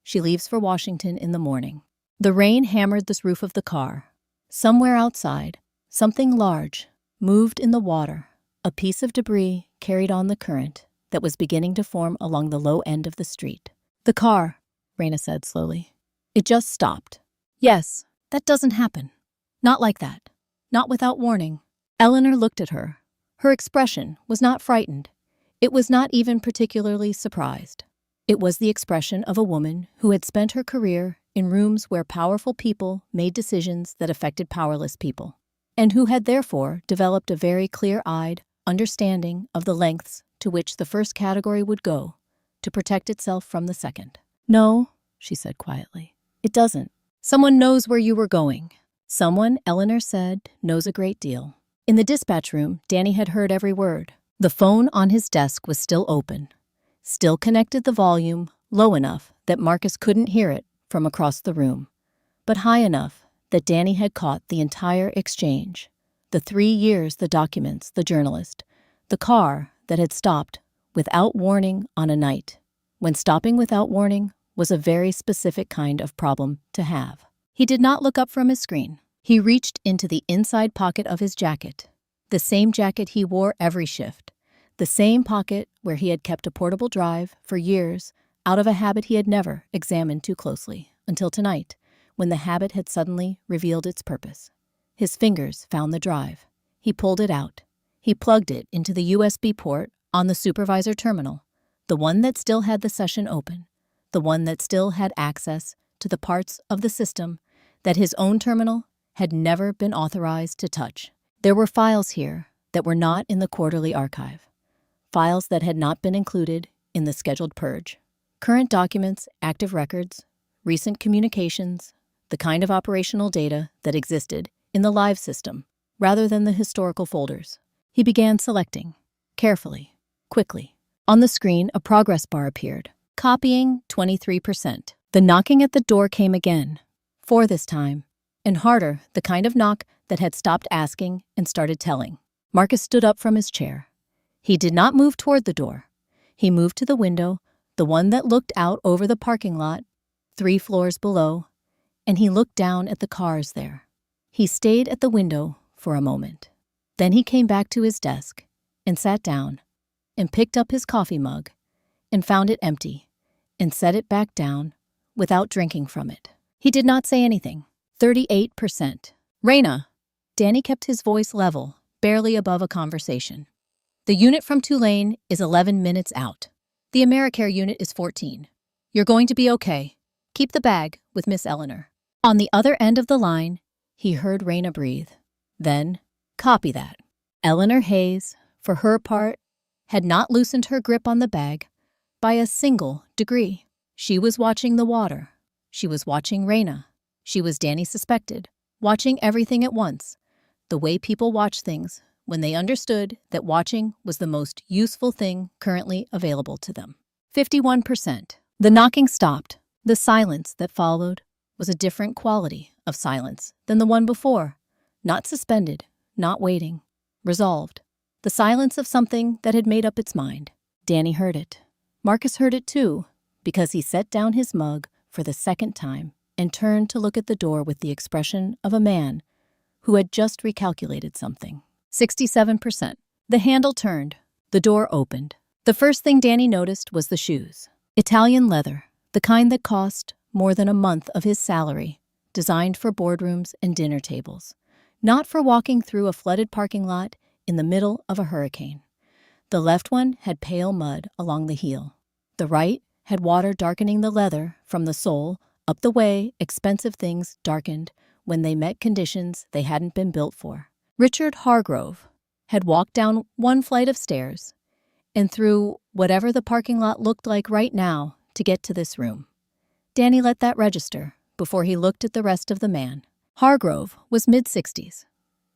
She leaves for Washington in the morning. The rain hammered the roof of the car. Somewhere outside, something large moved in the water, a piece of debris carried on the current that was beginning to form along the low end of the street. The car, Raina said slowly. It just stopped. Yes, that doesn't happen. Not like that. Not without warning. Eleanor looked at her. Her expression was not frightened. It was not even particularly surprised. It was the expression of a woman who had spent her career in rooms where powerful people made decisions that affected powerless people, and who had therefore developed a very clear-eyed understanding of the lengths to which the first category would go to protect itself from the second. No, she said quietly. It doesn't. Someone knows where you were going. Someone, Eleanor said, knows a great deal. In the dispatch room, Danny had heard every word. The phone on his desk was still open, still connected the volume low enough that Marcus couldn't hear it from across the room, but high enough that Danny had caught the entire exchange, The 3 years, the documents, the journalist, the car that had stopped without warning on a night, when stopping without warning was a very specific kind of problem to have. He did not look up from his screen. He reached into the inside pocket of his jacket, the same jacket he wore every shift, the same pocket where he had kept a portable drive for years out of a habit he had never examined too closely until tonight, when the habit had suddenly revealed its purpose. His fingers found the drive. He pulled it out. He plugged it into the USB port on the supervisor terminal, the one that still had the session open, the one that still had access to the parts of the system that his own terminal had never been authorized to touch. There were files here that were not in the quarterly archive, files that had not been included in the scheduled purge, current documents, active records, recent communications, the kind of operational data that existed in the live system rather than the historical folders. He began selecting, carefully, quickly. On the screen, a progress bar appeared, copying 23%. The knocking at the door came again, 4 this time, and harder, the kind of knock that had stopped asking and started telling. Marcus stood up from his chair. He did not move toward the door. He moved to the window, the one that looked out over the parking lot, 3 floors below, and he looked down at the cars there. He stayed at the window for a moment. Then he came back to his desk and sat down and picked up his coffee mug and found it empty and set it back down without drinking from it. He did not say anything. 38%. Raina. Danny kept his voice level, barely above a conversation. The unit from Tulane is 11 minutes out. The AmeriCare unit is 14. You're going to be okay. Keep the bag with Miss Eleanor. On the other end of the line, he heard Raina breathe. Then, copy that. Eleanor Hayes, for her part, had not loosened her grip on the bag by a single degree. She was watching the water. She was watching Raina. She was, Danny suspected, watching everything at once, the way people watch things when they understood that watching was the most useful thing currently available to them. 51%. The knocking stopped. The silence that followed was a different quality of silence than the one before. Not suspended, not waiting, resolved. The silence of something that had made up its mind. Danny heard it. Marcus heard it too, because he set down his mug for the second time and turned to look at the door with the expression of a man who had just recalculated something. 67%. The handle turned. The door opened. The first thing Danny noticed was the shoes. Italian leather, the kind that cost more than a month of his salary, designed for boardrooms and dinner tables, not for walking through a flooded parking lot in the middle of a hurricane. The left one had pale mud along the heel. The right had water darkening the leather from the sole up the way expensive things darkened when they met conditions they hadn't been built for. Richard Hargrove had walked down one flight of stairs and through whatever the parking lot looked like right now to get to this room. Danny let that register before he looked at the rest of the man. Hargrove was mid-60s,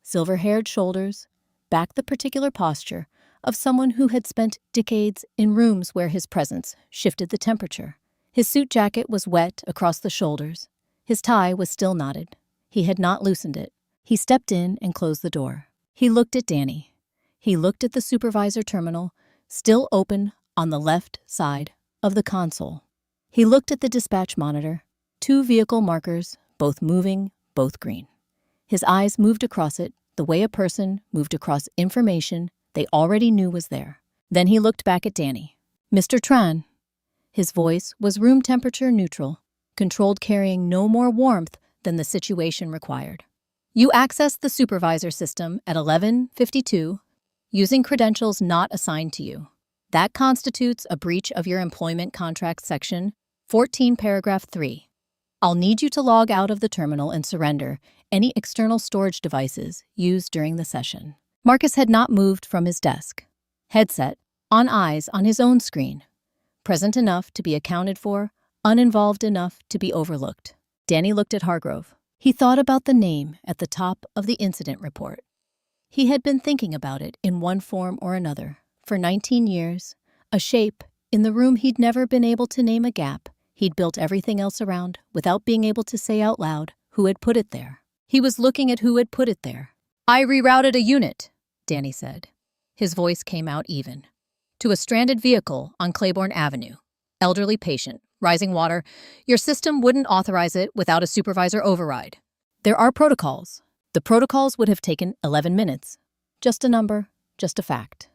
silver-haired shoulders, back the particular posture of someone who had spent decades in rooms where his presence shifted the temperature. His suit jacket was wet across the shoulders. His tie was still knotted. He had not loosened it. He stepped in and closed the door. He looked at Danny. He looked at the supervisor terminal, still open on the left side of the console. He looked at the dispatch monitor, 2 vehicle markers, both moving, both green. His eyes moved across it the way a person moved across information they already knew was there. Then he looked back at Danny. Mr. Tran. His voice was room temperature neutral, controlled, carrying no more warmth than the situation required. You accessed the supervisor system at 11:52 using credentials not assigned to you. That constitutes a breach of your employment contract section 14 paragraph 3. I'll need you to log out of the terminal and surrender any external storage devices used during the session. Marcus had not moved from his desk. Headset, on eyes on his own screen. Present enough to be accounted for, uninvolved enough to be overlooked. Danny looked at Hargrove. He thought about the name at the top of the incident report. He had been thinking about it in one form or another for 19 years, a shape in the room he'd never been able to name, a gap he'd built everything else around without being able to say out loud who had put it there. He was looking at who had put it there, I rerouted a unit, Danny said. His voice came out even. To a stranded vehicle on Claiborne Avenue. Elderly patient, rising water. Your system wouldn't authorize it without a supervisor override. There are protocols. The protocols would have taken 11 minutes. Just a number, just a fact.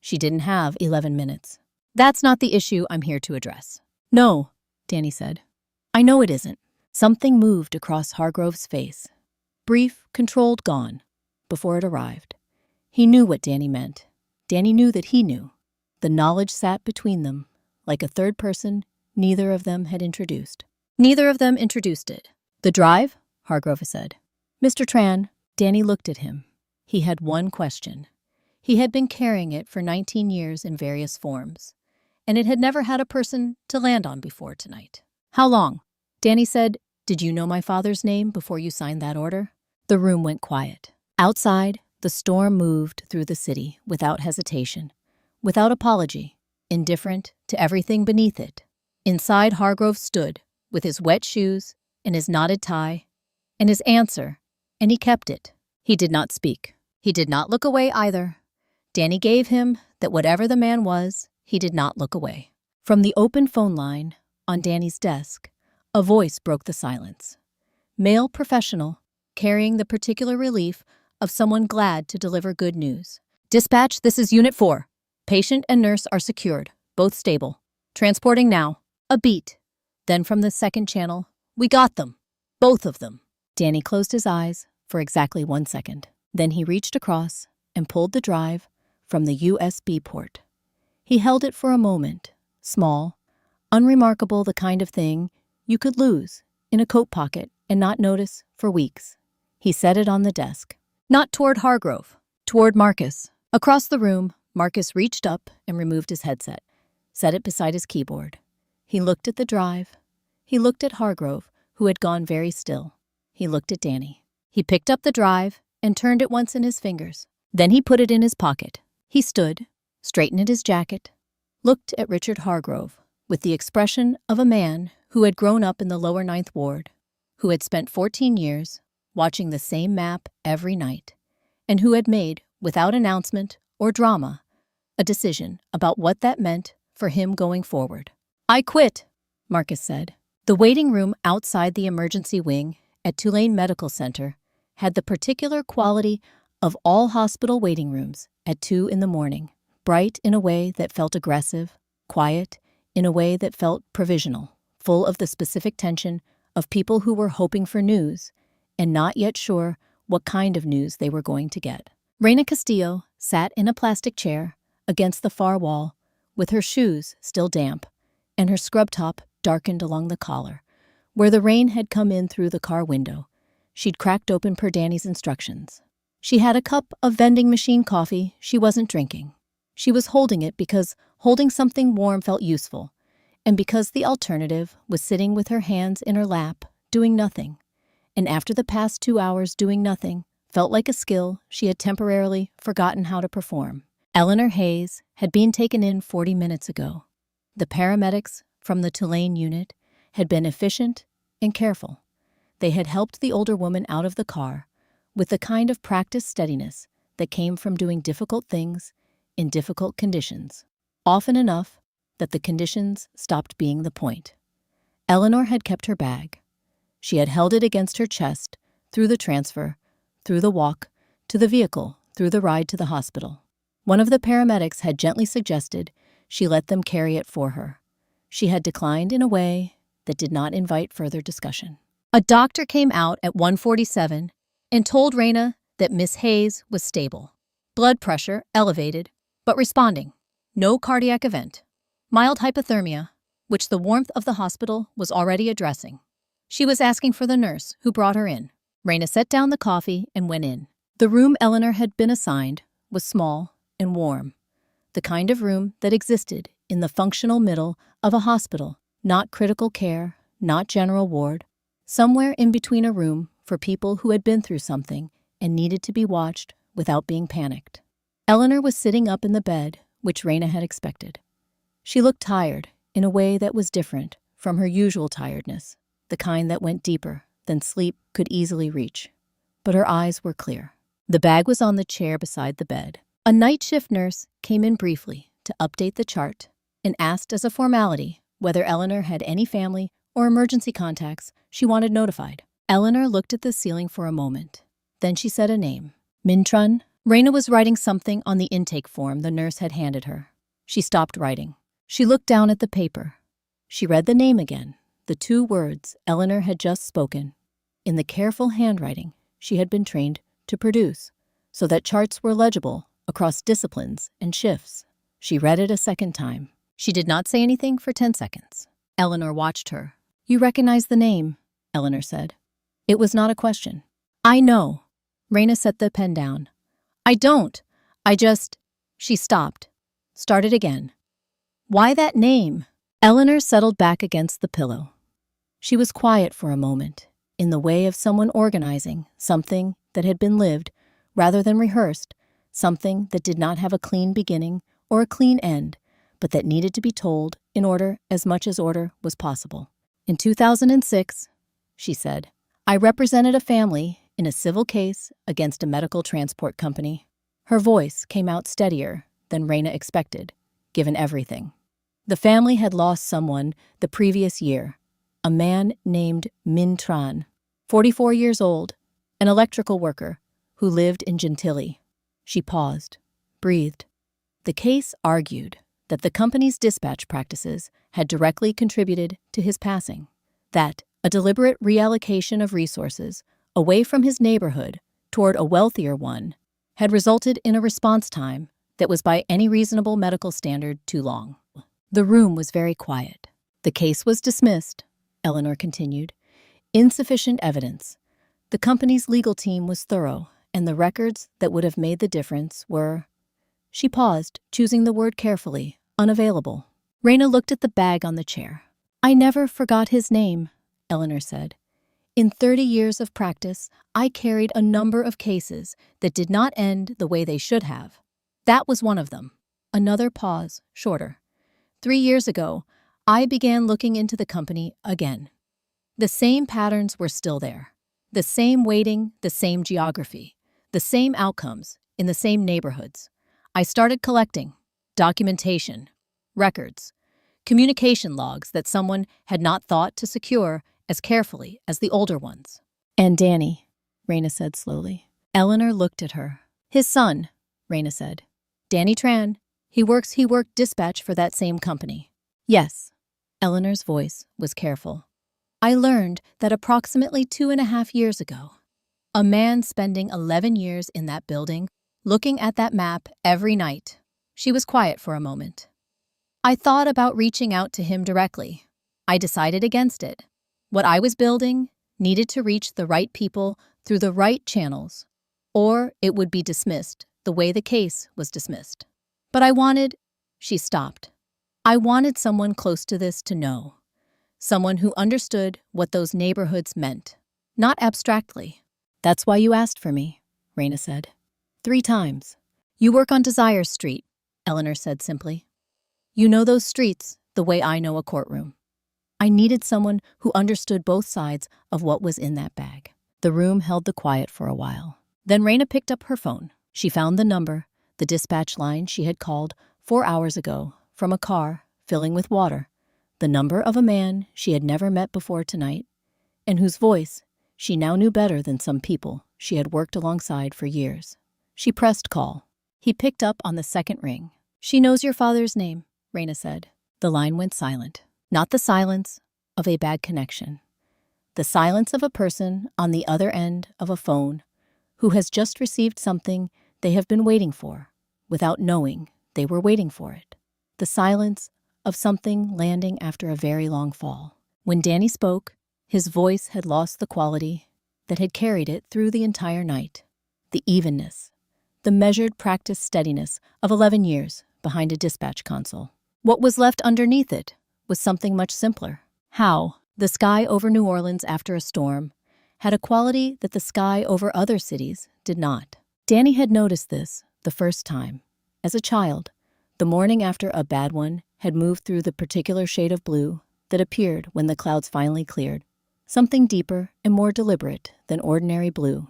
She didn't have 11 minutes. That's not the issue I'm here to address. No, Danny said. I know it isn't. Something moved across Hargrove's face. Brief, controlled gone. Before it arrived. He knew what Danny meant. Danny knew that he knew. The knowledge sat between them, like a third person neither of them had introduced. Neither of them introduced it. The drive? Hargrove said. Mr. Tran, Danny looked at him. He had one question. He had been carrying it for 19 years in various forms, and it had never had a person to land on before tonight. How long? Danny said, Did you know my father's name before you signed that order? The room went quiet. Outside, the storm moved through the city without hesitation, without apology, indifferent to everything beneath it. Inside, Hargrove stood, with his wet shoes and his knotted tie, and his answer, and he kept it. He did not speak. He did not look away either. Danny gave him that whatever the man was, he did not look away. From the open phone line on Danny's desk, a voice broke the silence. Male professional, carrying the particular relief of someone glad to deliver good news. Dispatch, this is Unit 4. Patient and nurse are secured, both stable. Transporting now. A beat. Then from the second channel, we got them. Both of them. Danny closed his eyes for exactly 1 second. Then he reached across and pulled the drive from the USB port. He held it for a moment, small, unremarkable, the kind of thing you could lose in a coat pocket and not notice for weeks. He set it on the desk. Not toward Hargrove, toward Marcus. Across the room, Marcus reached up and removed his headset, set it beside his keyboard. He looked at the drive. He looked at Hargrove, who had gone very still. He looked at Danny. He picked up the drive and turned it once in his fingers. Then he put it in his pocket. He stood, straightened his jacket, looked at Richard Hargrove with the expression of a man who had grown up in the lower Ninth Ward, who had spent 14 years watching the same map every night, and who had made, without announcement or drama, a decision about what that meant for him going forward. I quit, Marcus said. The waiting room outside the emergency wing at Tulane Medical Center had the particular quality of all hospital waiting rooms at 2 in the morning, bright in a way that felt aggressive, quiet in a way that felt provisional, full of the specific tension of people who were hoping for news and not yet sure what kind of news they were going to get. Reina Castillo sat in a plastic chair against the far wall, with her shoes still damp and her scrub top darkened along the collar, where the rain had come in through the car window. She'd cracked open per Danny's instructions. She had a cup of vending machine coffee she wasn't drinking. She was holding it because holding something warm felt useful, and because the alternative was sitting with her hands in her lap, doing nothing. And after the past 2 hours doing nothing felt like a skill she had temporarily forgotten how to perform. Eleanor Hayes had been taken in 40 minutes ago. The paramedics from the Tulane unit had been efficient and careful. They had helped the older woman out of the car with the kind of practiced steadiness that came from doing difficult things in difficult conditions, often enough that the conditions stopped being the point. Eleanor had kept her bag. She had held it against her chest through the transfer, through the walk, to the vehicle, through the ride to the hospital. One of the paramedics had gently suggested she let them carry it for her. She had declined in a way that did not invite further discussion. A doctor came out at 1:47 and told Reina that Miss Hayes was stable. Blood pressure elevated, but responding. No cardiac event. Mild hypothermia, which the warmth of the hospital was already addressing. She was asking for the nurse who brought her in. Reina set down the coffee and went in. The room Eleanor had been assigned was small and warm, the kind of room that existed in the functional middle of a hospital, not critical care, not general ward, somewhere in between, a room for people who had been through something and needed to be watched without being panicked. Eleanor was sitting up in the bed, which Reina had expected. She looked tired in a way that was different from her usual tiredness, the kind that went deeper than sleep could easily reach. But her eyes were clear. The bag was on the chair beside the bed. A night shift nurse came in briefly to update the chart and asked as a formality whether Eleanor had any family or emergency contacts she wanted notified. Eleanor looked at the ceiling for a moment. Then she said a name. Mintran? Raina was writing something on the intake form the nurse had handed her. She stopped writing. She looked down at the paper. She read the name again, the 2 words Eleanor had just spoken, in the careful handwriting she had been trained to produce, so that charts were legible across disciplines and shifts. She read it a second time. She did not say anything for 10 seconds. Eleanor watched her. "You recognize the name," Eleanor said. It was not a question. "I know." Raina set the pen down. "I don't. She stopped. Started again. "Why that name?" Eleanor settled back against the pillow. She was quiet for a moment, in the way of someone organizing something that had been lived rather than rehearsed, something that did not have a clean beginning or a clean end, but that needed to be told in order as much as order was possible. "In 2006, she said, "I represented a family in a civil case against a medical transport company." Her voice came out steadier than Raina expected, given everything. The family had lost someone the previous year, a man named Min Tran, 44 years old, an electrical worker who lived in Gentilly. She paused, breathed. The case argued that the company's dispatch practices had directly contributed to his passing, that a deliberate reallocation of resources away from his neighborhood toward a wealthier one had resulted in a response time that was by any reasonable medical standard too long. The room was very quiet. "The case was dismissed," Eleanor continued. "Insufficient evidence. The company's legal team was thorough, and the records that would have made the difference were—" She paused, choosing the word carefully, "unavailable." Raina looked at the bag on the chair. "I never forgot his name," Eleanor said. "In 30 years of practice, I carried a number of cases that did not end the way they should have. That was one of them." Another pause, shorter. 3 years ago, I began looking into the company again. The same patterns were still there. The same weighting, the same geography, the same outcomes in the same neighborhoods. I started collecting documentation, records, communication logs that someone had not thought to secure as carefully as the older ones. "And Danny," Raina said slowly. Eleanor looked at her. "His son," Raina said. "Danny Tran. He worked dispatch for that same company." "Yes." Eleanor's voice was careful. "I learned that approximately 2.5 years ago, a man spending 11 years in that building, looking at that map every night." She was quiet for a moment. "I thought about reaching out to him directly. I decided against it. What I was building needed to reach the right people through the right channels, or it would be dismissed the way the case was dismissed. But I wanted—" She stopped. "I wanted someone close to this to know. Someone who understood what those neighborhoods meant, not abstractly." "That's why you asked for me," Raina said. 3 times. "You work on Desire Street," Eleanor said simply. "You know those streets the way I know a courtroom. I needed someone who understood both sides of what was in that bag." The room held the quiet for a while. Then Raina picked up her phone. She found the number, the dispatch line she had called 4 hours ago from a car filling with water, the number of a man she had never met before tonight, and whose voice she now knew better than some people she had worked alongside for years. She pressed call. He picked up on the second ring. "She knows your father's name," Raina said. The line went silent. Not the silence of a bad connection. The silence of a person on the other end of a phone who has just received something they have been waiting for, without knowing they were waiting for it. The silence of something landing after a very long fall. When Danny spoke, his voice had lost the quality that had carried it through the entire night. The evenness, the measured practice steadiness of 11 years behind a dispatch console. What was left underneath it was something much simpler. How the sky over New Orleans after a storm had a quality that the sky over other cities did not. Danny had noticed this the first time, as a child, the morning after a bad one had moved through the particular shade of blue that appeared when the clouds finally cleared. Something deeper and more deliberate than ordinary blue,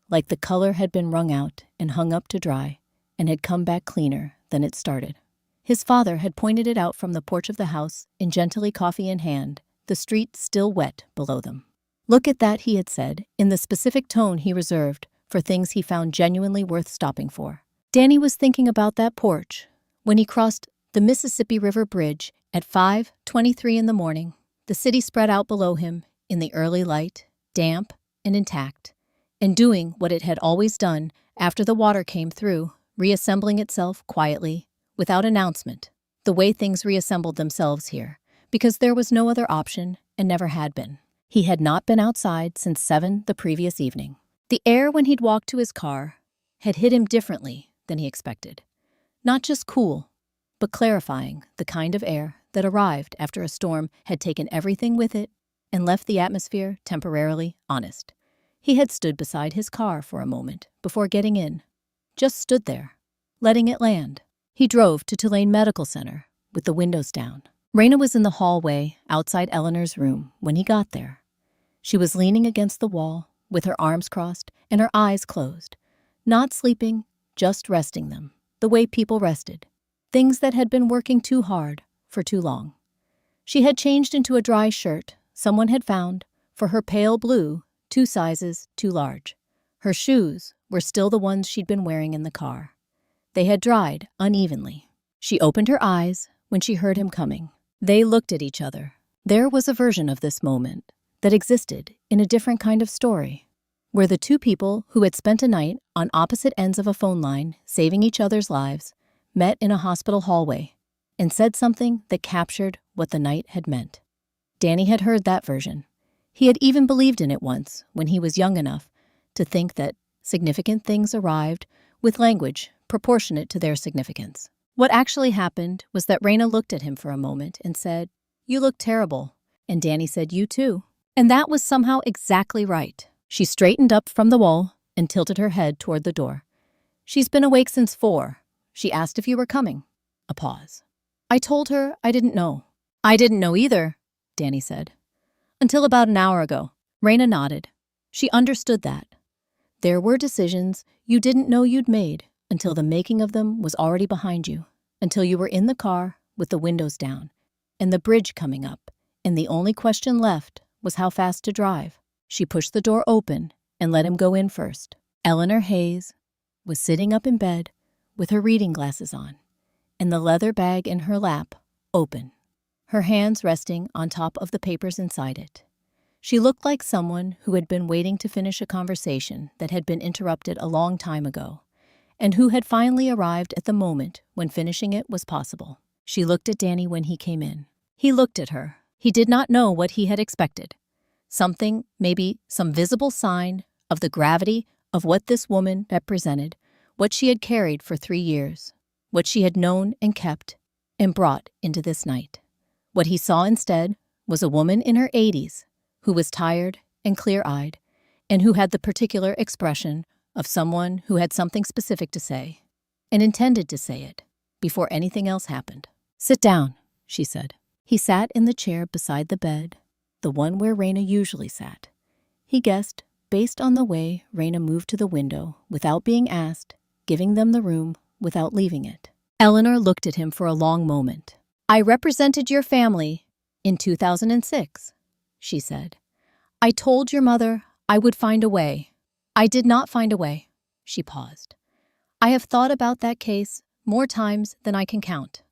like the color had been wrung out and hung up to dry and had come back cleaner than it started. His father had pointed it out from the porch of the house, in gently coffee in hand, the street still wet below them. "Look at that," he had said, in the specific tone he reserved for things he found genuinely worth stopping for. Danny was thinking about that porch when he crossed the Mississippi River Bridge at 5:23 in the morning. The city spread out below him in the early light, damp and intact, and doing what it had always done after the water came through, reassembling itself quietly, without announcement, the way things reassembled themselves here, because there was no other option and never had been. He had not been outside since 7 the previous evening. The air when he'd walked to his car had hit him differently than he expected. Not just cool, but clarifying, the kind of air that arrived after a storm had taken everything with it and left the atmosphere temporarily honest. He had stood beside his car for a moment before getting in. Just stood there, letting it land. He drove to Tulane Medical Center with the windows down. Raina was in the hallway outside Eleanor's room when he got there. She was leaning against the wall with her arms crossed and her eyes closed, not sleeping, just resting them, the way people rested, things that had been working too hard for too long. She had changed into a dry shirt someone had found for her pale blue, 2 sizes too large. Her shoes were still the ones she'd been wearing in the car. They had dried unevenly. She opened her eyes when she heard him coming. They looked at each other. There was a version of this moment that existed in a different kind of story, where the two people who had spent a night on opposite ends of a phone line saving each other's lives met in a hospital hallway and said something that captured what the night had meant. Danny had heard that version. He had even believed in it once when he was young enough to think that significant things arrived with language proportionate to their significance. What actually happened was that Raina looked at him for a moment and said, "You look terrible." And Danny said, "You too." And that was somehow exactly right. She straightened up from the wall and tilted her head toward the door. "She's been awake since 4. She asked if you were coming." A pause. "I told her I didn't know." "I didn't know either," Danny said. "Until about an hour ago." Raina nodded. She understood that. There were decisions you didn't know you'd made until the making of them was already behind you, until you were in the car with the windows down and the bridge coming up, and the only question left was how fast to drive. She pushed the door open and let him go in first. Eleanor Hayes was sitting up in bed with her reading glasses on and the leather bag in her lap open, her hands resting on top of the papers inside it. She looked like someone who had been waiting to finish a conversation that had been interrupted a long time ago, and who had finally arrived at the moment when finishing it was possible. She looked at Danny when he came in. He looked at her. He did not know what he had expected. Something, maybe some visible sign of the gravity of what this woman represented, what she had carried for 3 years, what she had known and kept and brought into this night. What he saw instead was a woman in her 80s who was tired and clear-eyed and who had the particular expression of someone who had something specific to say and intended to say it before anything else happened. "Sit down," she said. He sat in the chair beside the bed, the one where Raina usually sat. He guessed, based on the way Raina moved to the window without being asked, giving them the room without leaving it. Eleanor looked at him for a long moment. "I represented your family in 2006, she said. "I told your mother I would find a way. I did not find a way." She paused. "I have thought about that case more times than I can count.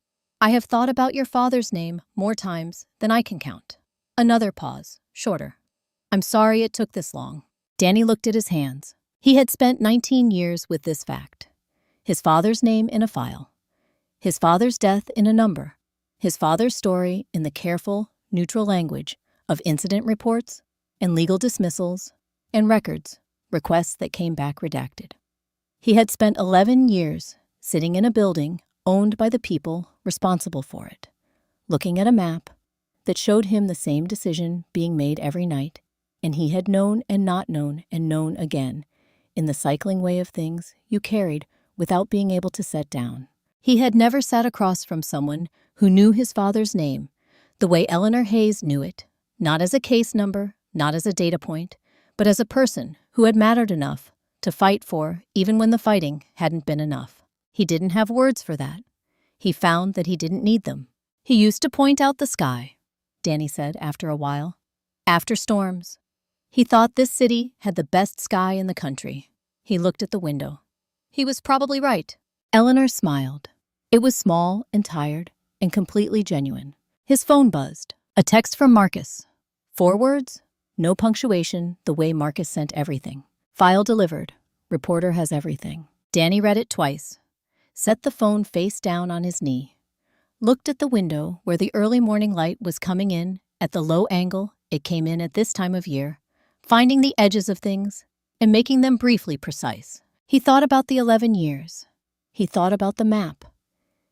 I have thought about your father's name more times than I can count." Another pause, shorter. "I'm sorry it took this long." Danny looked at his hands. He had spent 19 years with this fact. His father's name in a file. His father's death in a number. His father's story in the careful, neutral language of incident reports and legal dismissals and records, requests that came back redacted. He had spent 11 years sitting in a building owned by the people responsible for it, looking at a map that showed him the same decision being made every night, and he had known and not known and known again in the cycling way of things you carried without being able to set down. He had never sat across from someone who knew his father's name the way Eleanor Hayes knew it, not as a case number, not as a data point, but as a person who had mattered enough to fight for even when the fighting hadn't been enough. He didn't have words for that. He found that he didn't need them. He used to point out the sky, Danny said after a while. After storms. He thought this city had the best sky in the country. He looked at the window. He was probably right. Eleanor smiled. It was small and tired and completely genuine. His phone buzzed. A text from Marcus. 4 words, no punctuation, the way Marcus sent everything. File delivered. Reporter has everything. Danny read it twice. Set the phone face down on his knee. Looked at the window where the early morning light was coming in at the low angle it came in at this time of year, finding the edges of things and making them briefly precise. He thought about the 11 years. He thought about the map.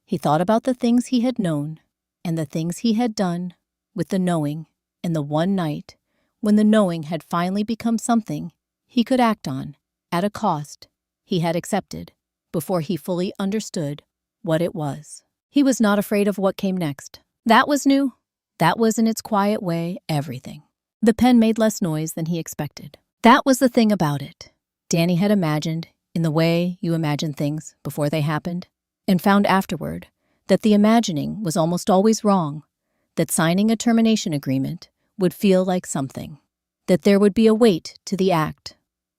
He thought about the things he had known and the things he had done with the knowing, and the one night when the knowing had finally become something he could act on at a cost he had accepted before he fully understood what it was. He was not afraid of what came next. That was new. That was, in its quiet way, everything. The pen made less noise than he expected. That was the thing about it. Danny had imagined, in the way you imagine things before they happened, and found afterward that the imagining was almost always wrong, that signing a termination agreement would feel like something, that there would be a weight to the act,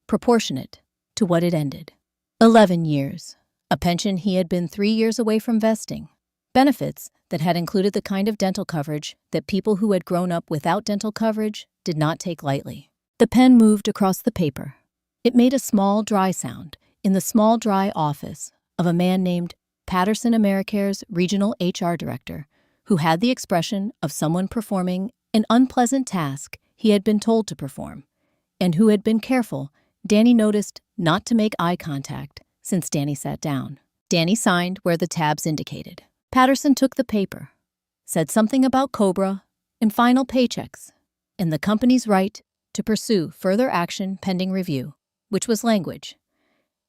proportionate to what it ended. 11 years, a pension he had been 3 years away from vesting, benefits that had included the kind of dental coverage that people who had grown up without dental coverage did not take lightly. The pen moved across the paper. It made a small, dry sound in the small, dry office of a man named Patterson Americare's regional HR director, who had the expression of someone performing an unpleasant task he had been told to perform, and who had been careful, Danny noticed, not to make eye contact since Danny sat down. Danny signed where the tabs indicated. Patterson took the paper, said something about COBRA and final paychecks, and the company's right to pursue further action pending review, which was language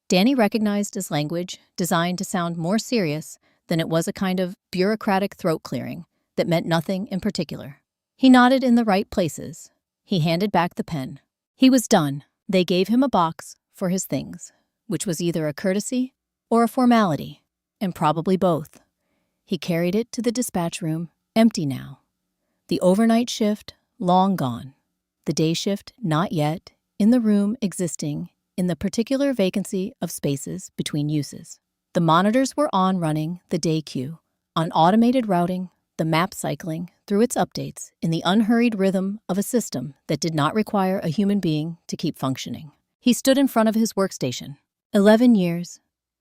Danny recognized as language designed to sound more serious than it was a kind of bureaucratic throat clearing that meant nothing in particular. He nodded in the right places. He handed back the pen. He was done. They gave him a box for his things, which was either a courtesy or a formality, and probably both. He carried it to the dispatch room, empty now. The overnight shift, long gone. The day shift, not yet, in the room existing in the particular vacancy of spaces between uses. The monitors were on running the day queue, on automated routing, the map cycling through its updates in the unhurried rhythm of a system that did not require a human being to keep functioning. He stood in front of his workstation. 11 years,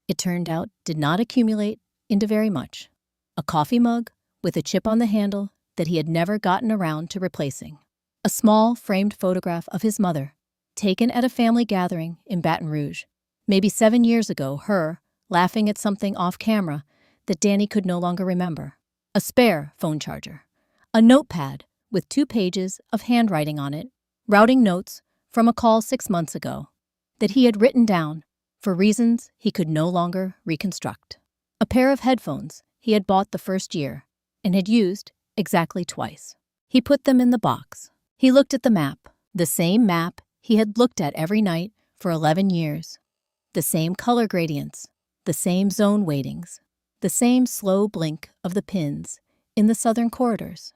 it turned out, did not accumulate into very much. A coffee mug with a chip on the handle that he had never gotten around to replacing. A small framed photograph of his mother, taken at a family gathering in Baton Rouge, maybe 7 years ago, her laughing at something off camera that Danny could no longer remember. A spare phone charger. A notepad with 2 pages of handwriting on it, routing notes from a call 6 months ago that he had written down for reasons he could no longer reconstruct. A pair of headphones he had bought the first year and had used exactly twice. He put them in the box. He looked at the map, the same map he had looked at every night for 11 years. The same color gradients, the same zone weightings, the same slow blink of the pins in the southern corridors.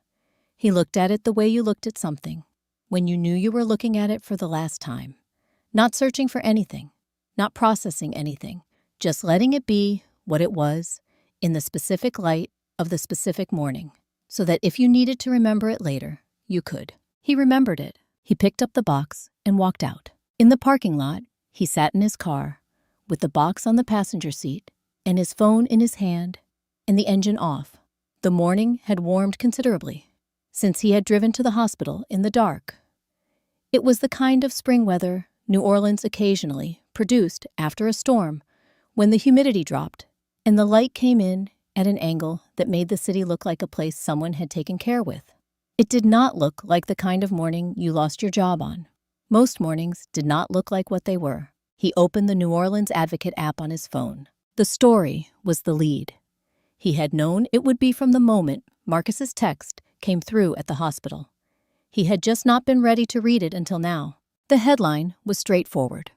He looked at it the way you looked at something, when you knew you were looking at it for the last time, not searching for anything, not processing anything, just letting it be what it was in the specific light of the specific morning, so that if you needed to remember it later, you could. He remembered it. He picked up the box and walked out. In the parking lot, he sat in his car, with the box on the passenger seat and his phone in his hand and the engine off. The morning had warmed considerably since he had driven to the hospital in the dark. It was the kind of spring weather New Orleans occasionally produced after a storm, when the humidity dropped and the light came in at an angle that made the city look like a place someone had taken care with. It did not look like the kind of morning you lost your job on. Most mornings did not look like what they were. He opened the New Orleans Advocate app on his phone. The story was the lead. He had known it would be from the moment Marcus's text came through at the hospital. He had just not been ready to read it until now. The headline was straightforward.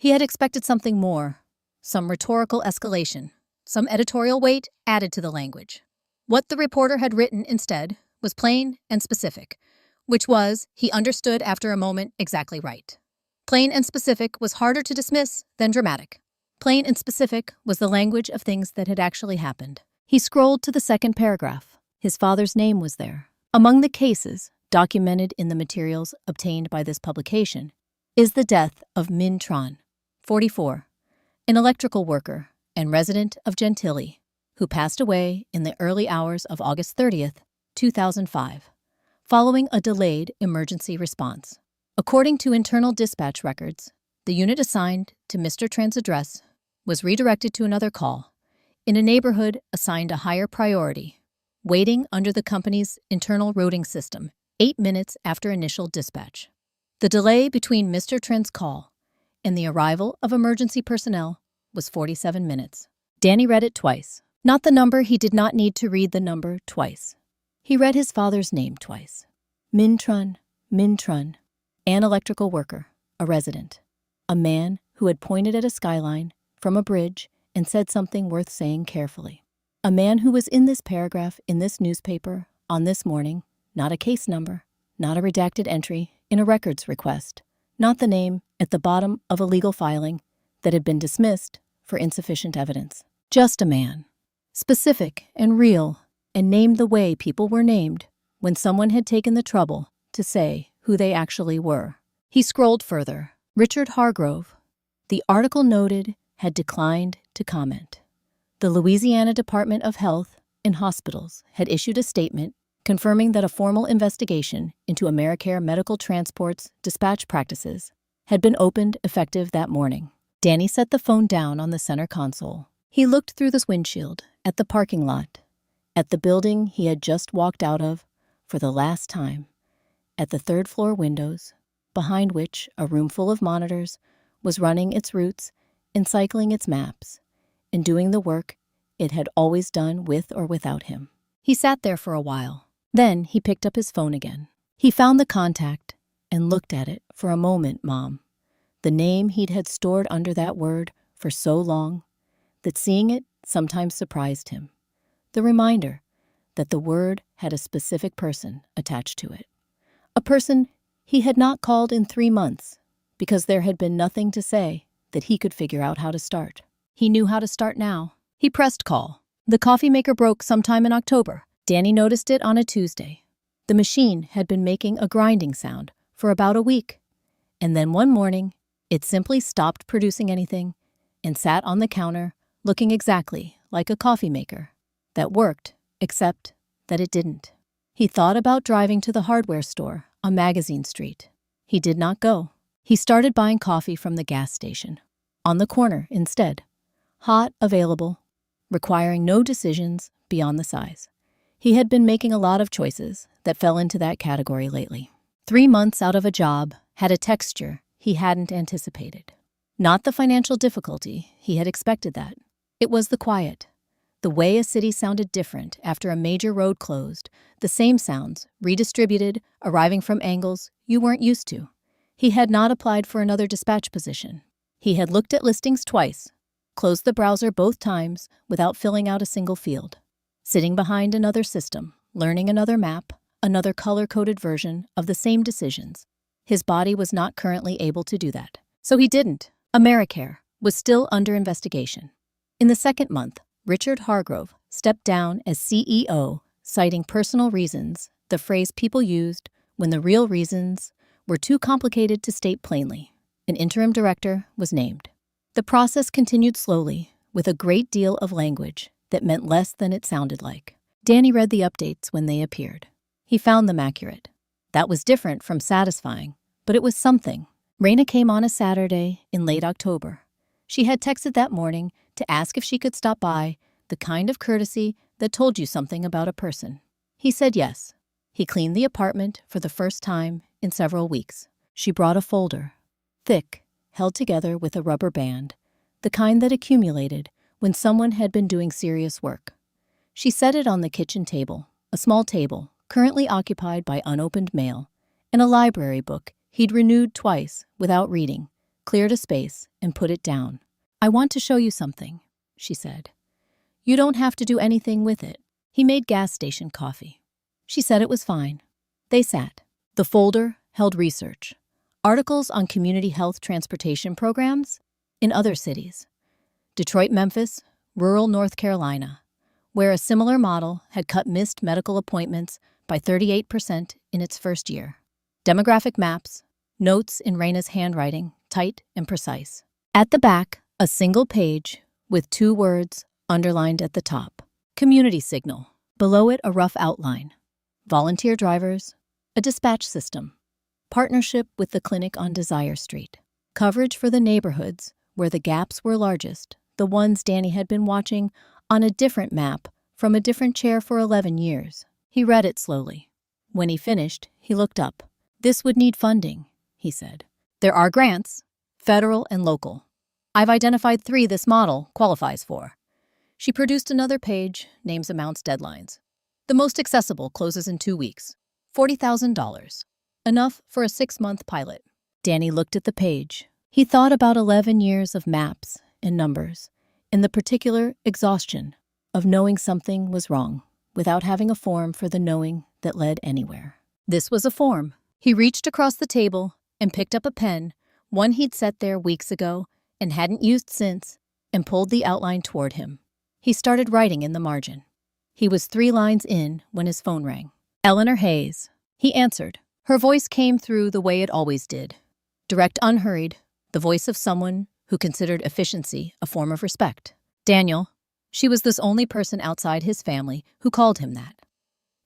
He had expected something more, some rhetorical escalation, some editorial weight added to the language. What the reporter had written instead was plain and specific, which was, he understood after a moment, exactly right. Plain and specific was harder to dismiss than dramatic. Plain and specific was the language of things that had actually happened. He scrolled to the second paragraph. His father's name was there. Among the cases documented in the materials obtained by this publication is the death of Minh Tran, 44, an electrical worker and resident of Gentilly, who passed away in the early hours of August 30th, 2005, following a delayed emergency response. According to internal dispatch records, the unit assigned to Mr. Tran's address was redirected to another call in a neighborhood assigned a higher priority, waiting under the company's internal routing system 8 minutes after initial dispatch. The delay between Mr. Tran's call and the arrival of emergency personnel was 47 minutes. Danny read it twice. Not the number, he did not need to read the number twice. He read his father's name twice. Minh Tran, an electrical worker, a resident, a man who had pointed at a skyline from a bridge and said something worth saying carefully. A man who was in this paragraph in this newspaper on this morning, not a case number, not a redacted entry in a records request, not the name at the bottom of a legal filing that had been dismissed for insufficient evidence. Just a man, specific and real, and named the way people were named when someone had taken the trouble to say who they actually were. He scrolled further. Richard Hargrove, the article noted, had declined to comment. The Louisiana Department of Health and Hospitals had issued a statement confirming that a formal investigation into Americare Medical Transport's dispatch practices had been opened effective that morning. Danny set the phone down on the center console. He looked through the windshield at the parking lot, at the building he had just walked out of for the last time, at the third-floor windows, behind which a room full of monitors was running its routes and cycling its maps, and doing the work it had always done with or without him. He sat there for a while. Then he picked up his phone again. He found the contact and looked at it for a moment. Mom. The name he'd had stored under that word for so long that seeing it sometimes surprised him. The reminder that the word had a specific person attached to it. A person he had not called in 3 months because there had been nothing to say that he could figure out how to start. He knew how to start now. He pressed call. The coffee maker broke sometime in October. Danny noticed it on a Tuesday. The machine had been making a grinding sound for about a week, and then one morning, it simply stopped producing anything and sat on the counter looking exactly like a coffee maker that worked, except that it didn't. He thought about driving to the hardware store on Magazine Street. He did not go. He started buying coffee from the gas station, on the corner instead. Hot, available, requiring no decisions beyond the size. He had been making a lot of choices that fell into that category lately. 3 months out of a job had a texture he hadn't anticipated. Not the financial difficulty, he had expected that. It was the quiet. The way a city sounded different after a major road closed, the same sounds, redistributed, arriving from angles you weren't used to. He had not applied for another dispatch position. He had looked at listings twice, closed the browser both times without filling out a single field. Sitting behind another system, learning another map, another color-coded version of the same decisions. His body was not currently able to do that. So he didn't. Americare was still under investigation. In the second month, Richard Hargrove stepped down as CEO, citing personal reasons, the phrase people used when the real reasons were too complicated to state plainly. An interim director was named. The process continued slowly, with a great deal of language that meant less than it sounded like. Danny read the updates when they appeared. He found them accurate. That was different from satisfying, but it was something. Raina came on a Saturday in late October. She had texted that morning to ask if she could stop by, the kind of courtesy that told you something about a person. He said yes. He cleaned the apartment for the first time in several weeks. She brought a folder, thick, held together with a rubber band, the kind that accumulated when someone had been doing serious work. She set it on the kitchen table, a small table currently occupied by unopened mail, and a library book he'd renewed twice without reading, cleared a space, and put it down. "I want to show you something," she said. "You don't have to do anything with it." He made gas station coffee. She said it was fine. They sat. The folder held research, articles on community health transportation programs in other cities. Detroit, Memphis, rural North Carolina, where a similar model had cut missed medical appointments by 38% in its first year. Demographic maps, notes in Raina's handwriting, tight and precise. At the back, a single page with 2 words underlined at the top. Community signal. Below it, a rough outline. Volunteer drivers, a dispatch system. Partnership with the clinic on Desire Street. Coverage for the neighborhoods where the gaps were largest, the ones Danny had been watching on a different map from a different chair for 11 years. He read it slowly. When he finished, he looked up. "This would need funding," he said. "There are grants, federal and local. I've identified 3 this model qualifies for." She produced another page, names, amounts, deadlines. The most accessible closes in 2 weeks. $40,000. Enough for a 6-month pilot. Danny looked at the page. He thought about 11 years of maps and numbers, and the particular exhaustion of knowing something was wrong without having a form for the knowing that led anywhere. This was a form. He reached across the table and picked up a pen, one he'd set there weeks ago and hadn't used since, and pulled the outline toward him. He started writing in the margin. He was 3 lines in when his phone rang. "Eleanor Hayes." He answered. Her voice came through the way it always did. Direct, unhurried, the voice of someone who considered efficiency a form of respect. "Daniel." She was the only person outside his family who called him that.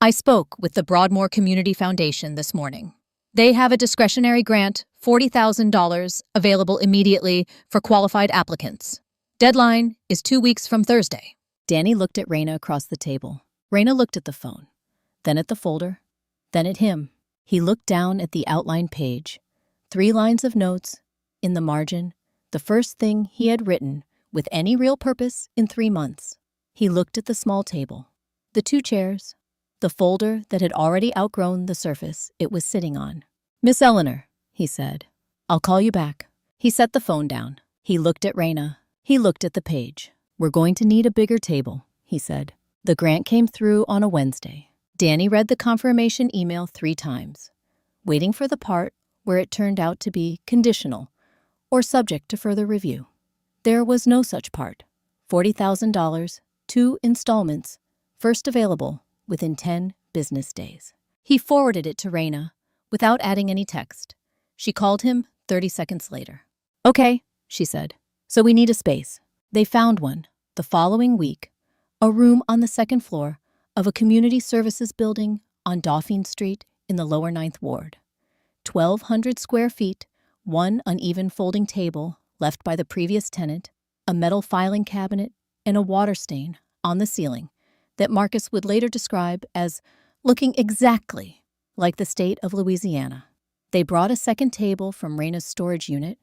"I spoke with the Broadmoor Community Foundation this morning. They have a discretionary grant, $40,000, available immediately for qualified applicants. Deadline is 2 weeks from Thursday." Danny looked at Raina across the table. Raina looked at the phone, then at the folder, then at him. He looked down at the outline page. 3 lines of notes in the margin, the first thing he had written with any real purpose in 3 months. He looked at the small table, the 2 chairs, the folder that had already outgrown the surface it was sitting on. "Miss Eleanor," he said, "I'll call you back." He set the phone down. He looked at Raina. He looked at the page. "We're going to need a bigger table," he said. The grant came through on a Wednesday. Danny read the confirmation email 3 times, waiting for the part where it turned out to be conditional or subject to further review. There was no such part. $40,000, 2 installments, first available within 10 business days. He forwarded it to Raina without adding any text. She called him 30 seconds later. "Okay," she said. "So we need a space." They found one the following week, a room on the 2nd floor of a community services building on Dauphine Street in the lower 9th Ward. 1,200 square feet, 1 uneven folding table left by the previous tenant, a metal filing cabinet, and a water stain on the ceiling that Marcus would later describe as looking exactly like the state of Louisiana. They brought a second table from Raina's storage unit,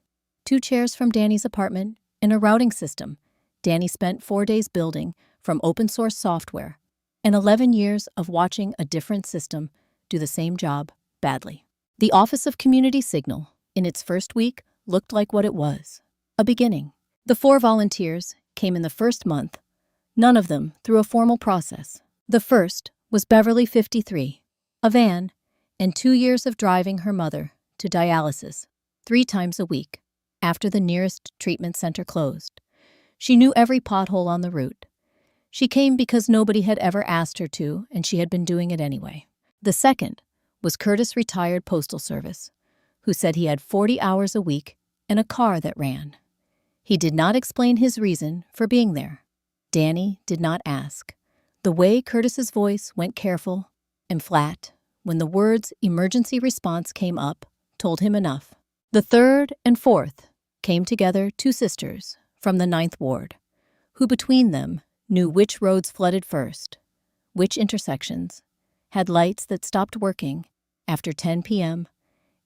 2 chairs from Danny's apartment, and a routing system Danny spent 4 days building from open-source software and 11 years of watching a different system do the same job badly. The Office of Community Signal, in its first week, looked like what it was, a beginning. The 4 volunteers came in the first month, none of them through a formal process. The first was Beverly, 53, a van, and 2 years of driving her mother to dialysis 3 times a week after the nearest treatment center closed. She knew every pothole on the route. She came because nobody had ever asked her to, and she had been doing it anyway. The second was Curtis, retired Postal Service, who said he had 40 hours a week and a car that ran. He did not explain his reason for being there. Danny did not ask. The way Curtis's voice went careful and flat when the words emergency response came up told him enough. The third and fourth came together 2 sisters from the 9th Ward, who between them knew which roads flooded first, which intersections had lights that stopped working after 10 p.m.,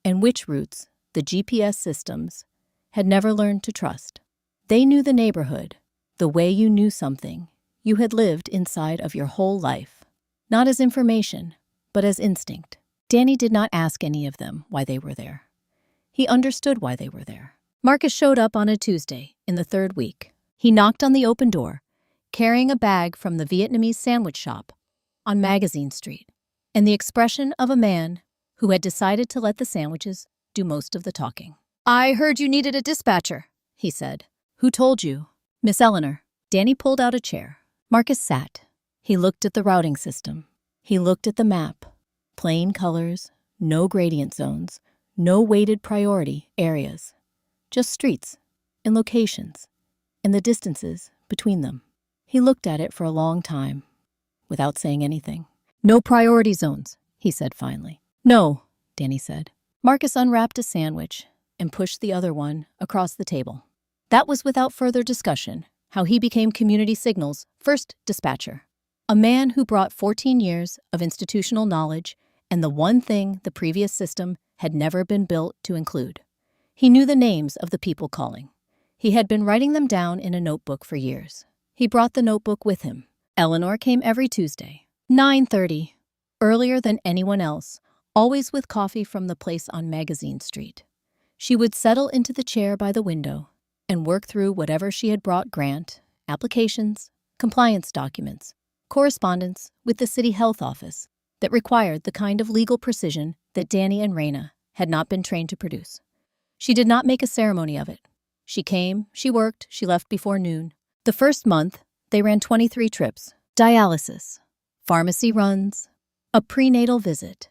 and which routes the GPS systems had never learned to trust. They knew the neighborhood the way you knew something you had lived inside of your whole life, not as information, but as instinct. Danny did not ask any of them why they were there. He understood why they were there. Marcus showed up on a Tuesday in the third week. He knocked on the open door, carrying a bag from the Vietnamese sandwich shop on Magazine Street, and the expression of a man who had decided to let the sandwiches do most of the talking. "I heard you needed a dispatcher," he said. "Who told you?" "Miss Eleanor." Danny pulled out a chair. Marcus sat. He looked at the routing system. He looked at the map. Plain colors, no gradient zones, no weighted priority areas. Just streets and locations and the distances between them. He looked at it for a long time without saying anything. "No priority zones," he said finally. "No," Danny said. Marcus unwrapped a sandwich and pushed the other one across the table. That was without further discussion how he became Community Signal's first dispatcher. A man who brought 14 years of institutional knowledge and the one thing the previous system had never been built to include. He knew the names of the people calling. He had been writing them down in a notebook for years. He brought the notebook with him. Eleanor came every Tuesday, 9:30, earlier than anyone else, always with coffee from the place on Magazine Street. She would settle into the chair by the window and work through whatever she had brought: grant, applications, compliance documents, correspondence with the city health office that required the kind of legal precision that Danny and Raina had not been trained to produce. She did not make a ceremony of it. She came, she worked, she left before noon. The first month, they ran 23 trips: dialysis, pharmacy runs, a prenatal visit,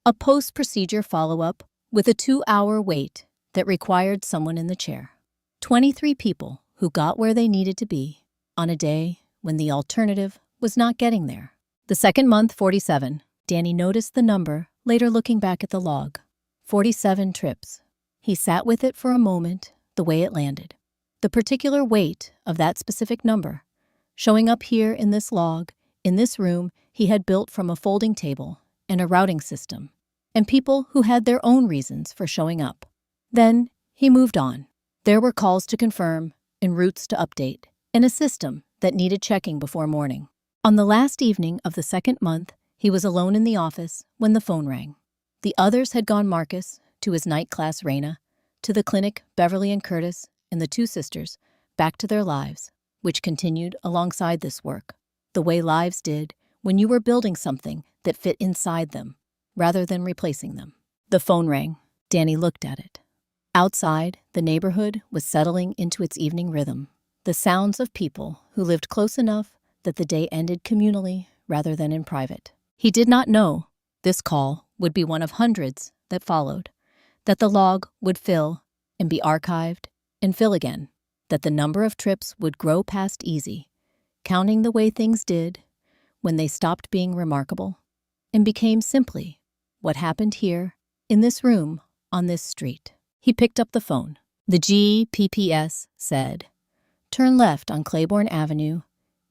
a post-procedure follow-up with a 2-hour wait that required someone in the chair. 23 people who got where they needed to be on a day when the alternative was not getting there. The second month, 47. Danny noticed the number later looking back at the log. 47 trips. He sat with it for a moment, the way it landed. The particular weight of that specific number, showing up here in this log, in this room he had built from a folding table and a routing system, and people who had their own reasons for showing up. Then he moved on. There were calls to confirm and routes to update, and a system that needed checking before morning. On the last evening of the second month, he was alone in the office when the phone rang. The others had gone: Marcus, to his night class Raina, to the clinic Beverly and Curtis, and the two sisters, back to their lives, which continued alongside this work, the way lives did when you were building something that fit inside them, rather than replacing them. The phone rang. Danny looked at it. Outside, the neighborhood was settling into its evening rhythm, the sounds of people who lived close enough that the day ended communally rather than in private. He did not know this call would be one of hundreds that followed, that the log would fill and be archived and fill again, that the number of trips would grow past easy, counting the way things did when they stopped being remarkable and became simply what happened here, in this room, on this street. He picked up the phone. The GPPS said, "Turn left on Claiborne Avenue,"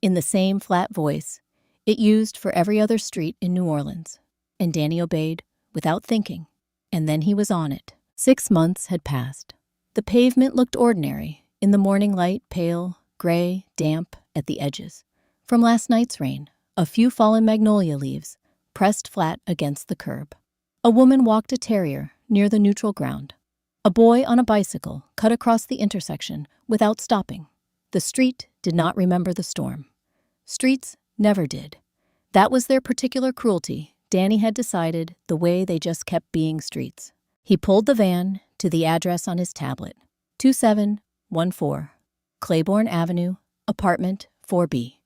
in the same flat voice it used for every other street in New Orleans. And Danny obeyed without thinking, and then he was on it. 6 months had passed. The pavement looked ordinary in the morning light, pale, gray, damp at the edges. From last night's rain, a few fallen magnolia leaves pressed flat against the curb. A woman walked a terrier near the neutral ground. A boy on a bicycle cut across the intersection without stopping. The street did not remember the storm. Streets never did. That was their particular cruelty. Danny had decided the way they just kept being streets. He pulled the van to the address on his tablet, 2714, Claiborne Avenue, apartment 4B.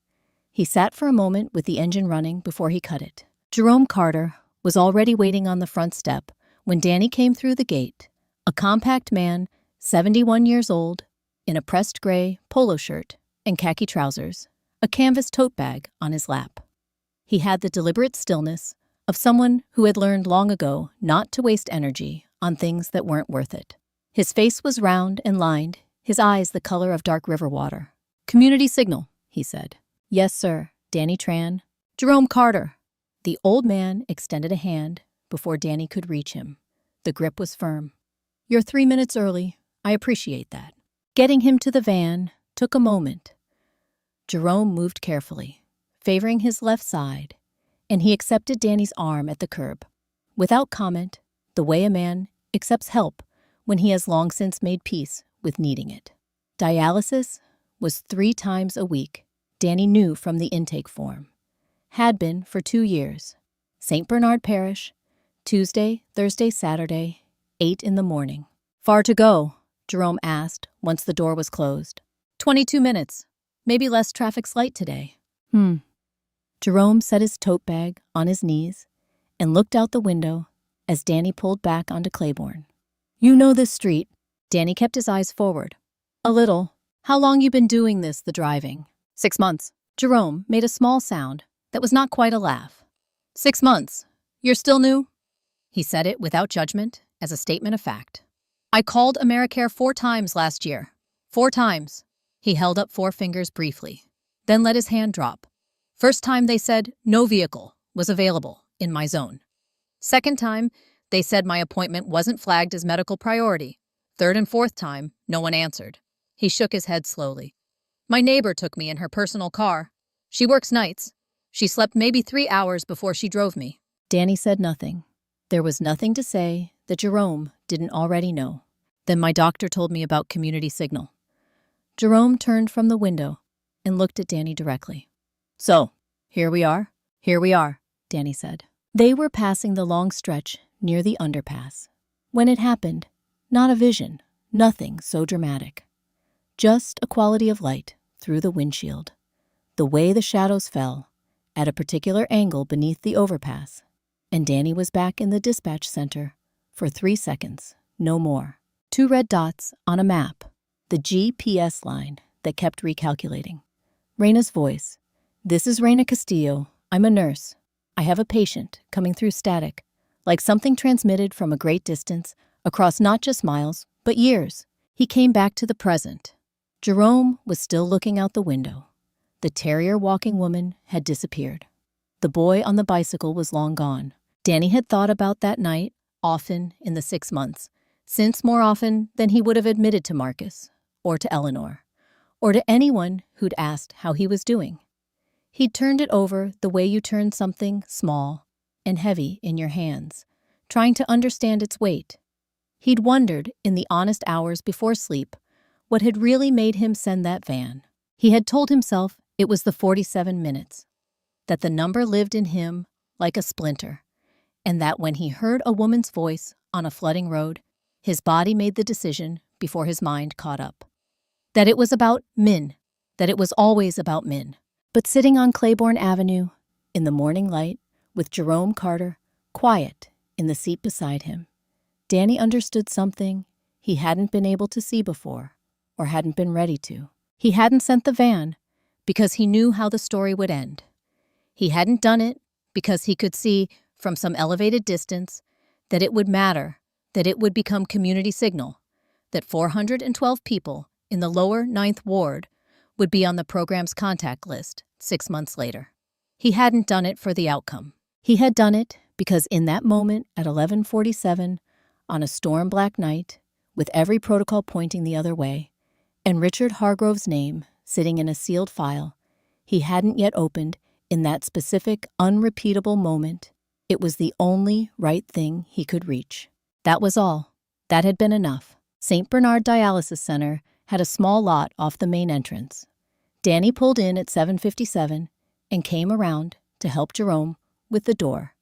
He sat for a moment with the engine running before he cut it. Jerome Carter was already waiting on the front step when Danny came through the gate, a compact man, 71 years old, in a pressed gray polo shirt and khaki trousers, a canvas tote bag on his lap. He had the deliberate stillness of someone who had learned long ago not to waste energy on things that weren't worth it. His face was round and lined, his eyes the color of dark river water. "Community Signal," he said. "Yes, sir." Danny Tran. "Jerome Carter." The old man extended a hand before Danny could reach him. The grip was firm. "You're 3 minutes early. I appreciate that." Getting him to the van took a moment. Jerome moved carefully, favoring his left side, and he accepted Danny's arm at the curb. Without comment, the way a man accepts help when he has long since made peace with needing it. Dialysis was 3 times a week, Danny knew from the intake form. Had been for 2 years. St. Bernard Parish, Tuesday, Thursday, Saturday, 8 in the morning. Far to go? Jerome asked once the door was closed. 22 minutes. Maybe less traffic's light today. Jerome set his tote bag on his knees and looked out the window as Danny pulled back onto Claiborne. You know this street. Danny kept his eyes forward. A little. How long you been doing this, the driving? 6 months. Jerome made a small sound that was not quite a laugh. 6 months. You're still new? He said it without judgment, as a statement of fact. I called Americare 4 times last year. 4 times. He held up 4 fingers briefly, then let his hand drop. First time they said no vehicle was available in my zone. Second time, they said my appointment wasn't flagged as medical priority. Third and fourth time, no one answered. He shook his head slowly. My neighbor took me in her personal car. She works nights. She slept maybe 3 hours before she drove me. Danny said nothing. There was nothing to say that Jerome didn't already know. Then my doctor told me about Community Signal. Jerome turned from the window and looked at Danny directly. So, here we are, Danny said. They were passing the long stretch near the underpass. When it happened, not a vision, nothing so dramatic. Just a quality of light through the windshield. The way the shadows fell, at a particular angle beneath the overpass. And Danny was back in the dispatch center for 3 seconds, no more. 2 red dots on a map, the GPS line that kept recalculating. Reina's voice. This is Reina Castillo. I'm a nurse. I have a patient coming through static, like something transmitted from a great distance, across not just miles, but years. He came back to the present. Jerome was still looking out the window. The terrier-walking woman had disappeared. The boy on the bicycle was long gone. Danny had thought about that night, often in the 6 months, since more often than he would have admitted to Marcus, or to Eleanor, or to anyone who'd asked how he was doing. He'd turned it over the way you turn something small and heavy in your hands, trying to understand its weight. He'd wondered, in the honest hours before sleep, what had really made him send that van. He had told himself it was the 47 minutes, that the number lived in him like a splinter, and that when he heard a woman's voice on a flooding road, his body made the decision before his mind caught up. That it was about Min, that it was always about Min. But sitting on Claiborne Avenue, in the morning light, with Jerome Carter, quiet, in the seat beside him, Danny understood something he hadn't been able to see before, or hadn't been ready to. He hadn't sent the van because he knew how the story would end. He hadn't done it because he could see, from some elevated distance, that it would matter, that it would become Community Signal, that 412 people in the lower 9th Ward would be on the program's contact list 6 months later. He hadn't done it for the outcome. He had done it because in that moment at 11:47, on a storm-black night, with every protocol pointing the other way, and Richard Hargrove's name sitting in a sealed file he hadn't yet opened, in that specific, unrepeatable moment, it was the only right thing he could reach. That was all. That had been enough. St. Bernard Dialysis Center had a small lot off the main entrance. Danny pulled in at 7:57 and came around to help Jerome with the door.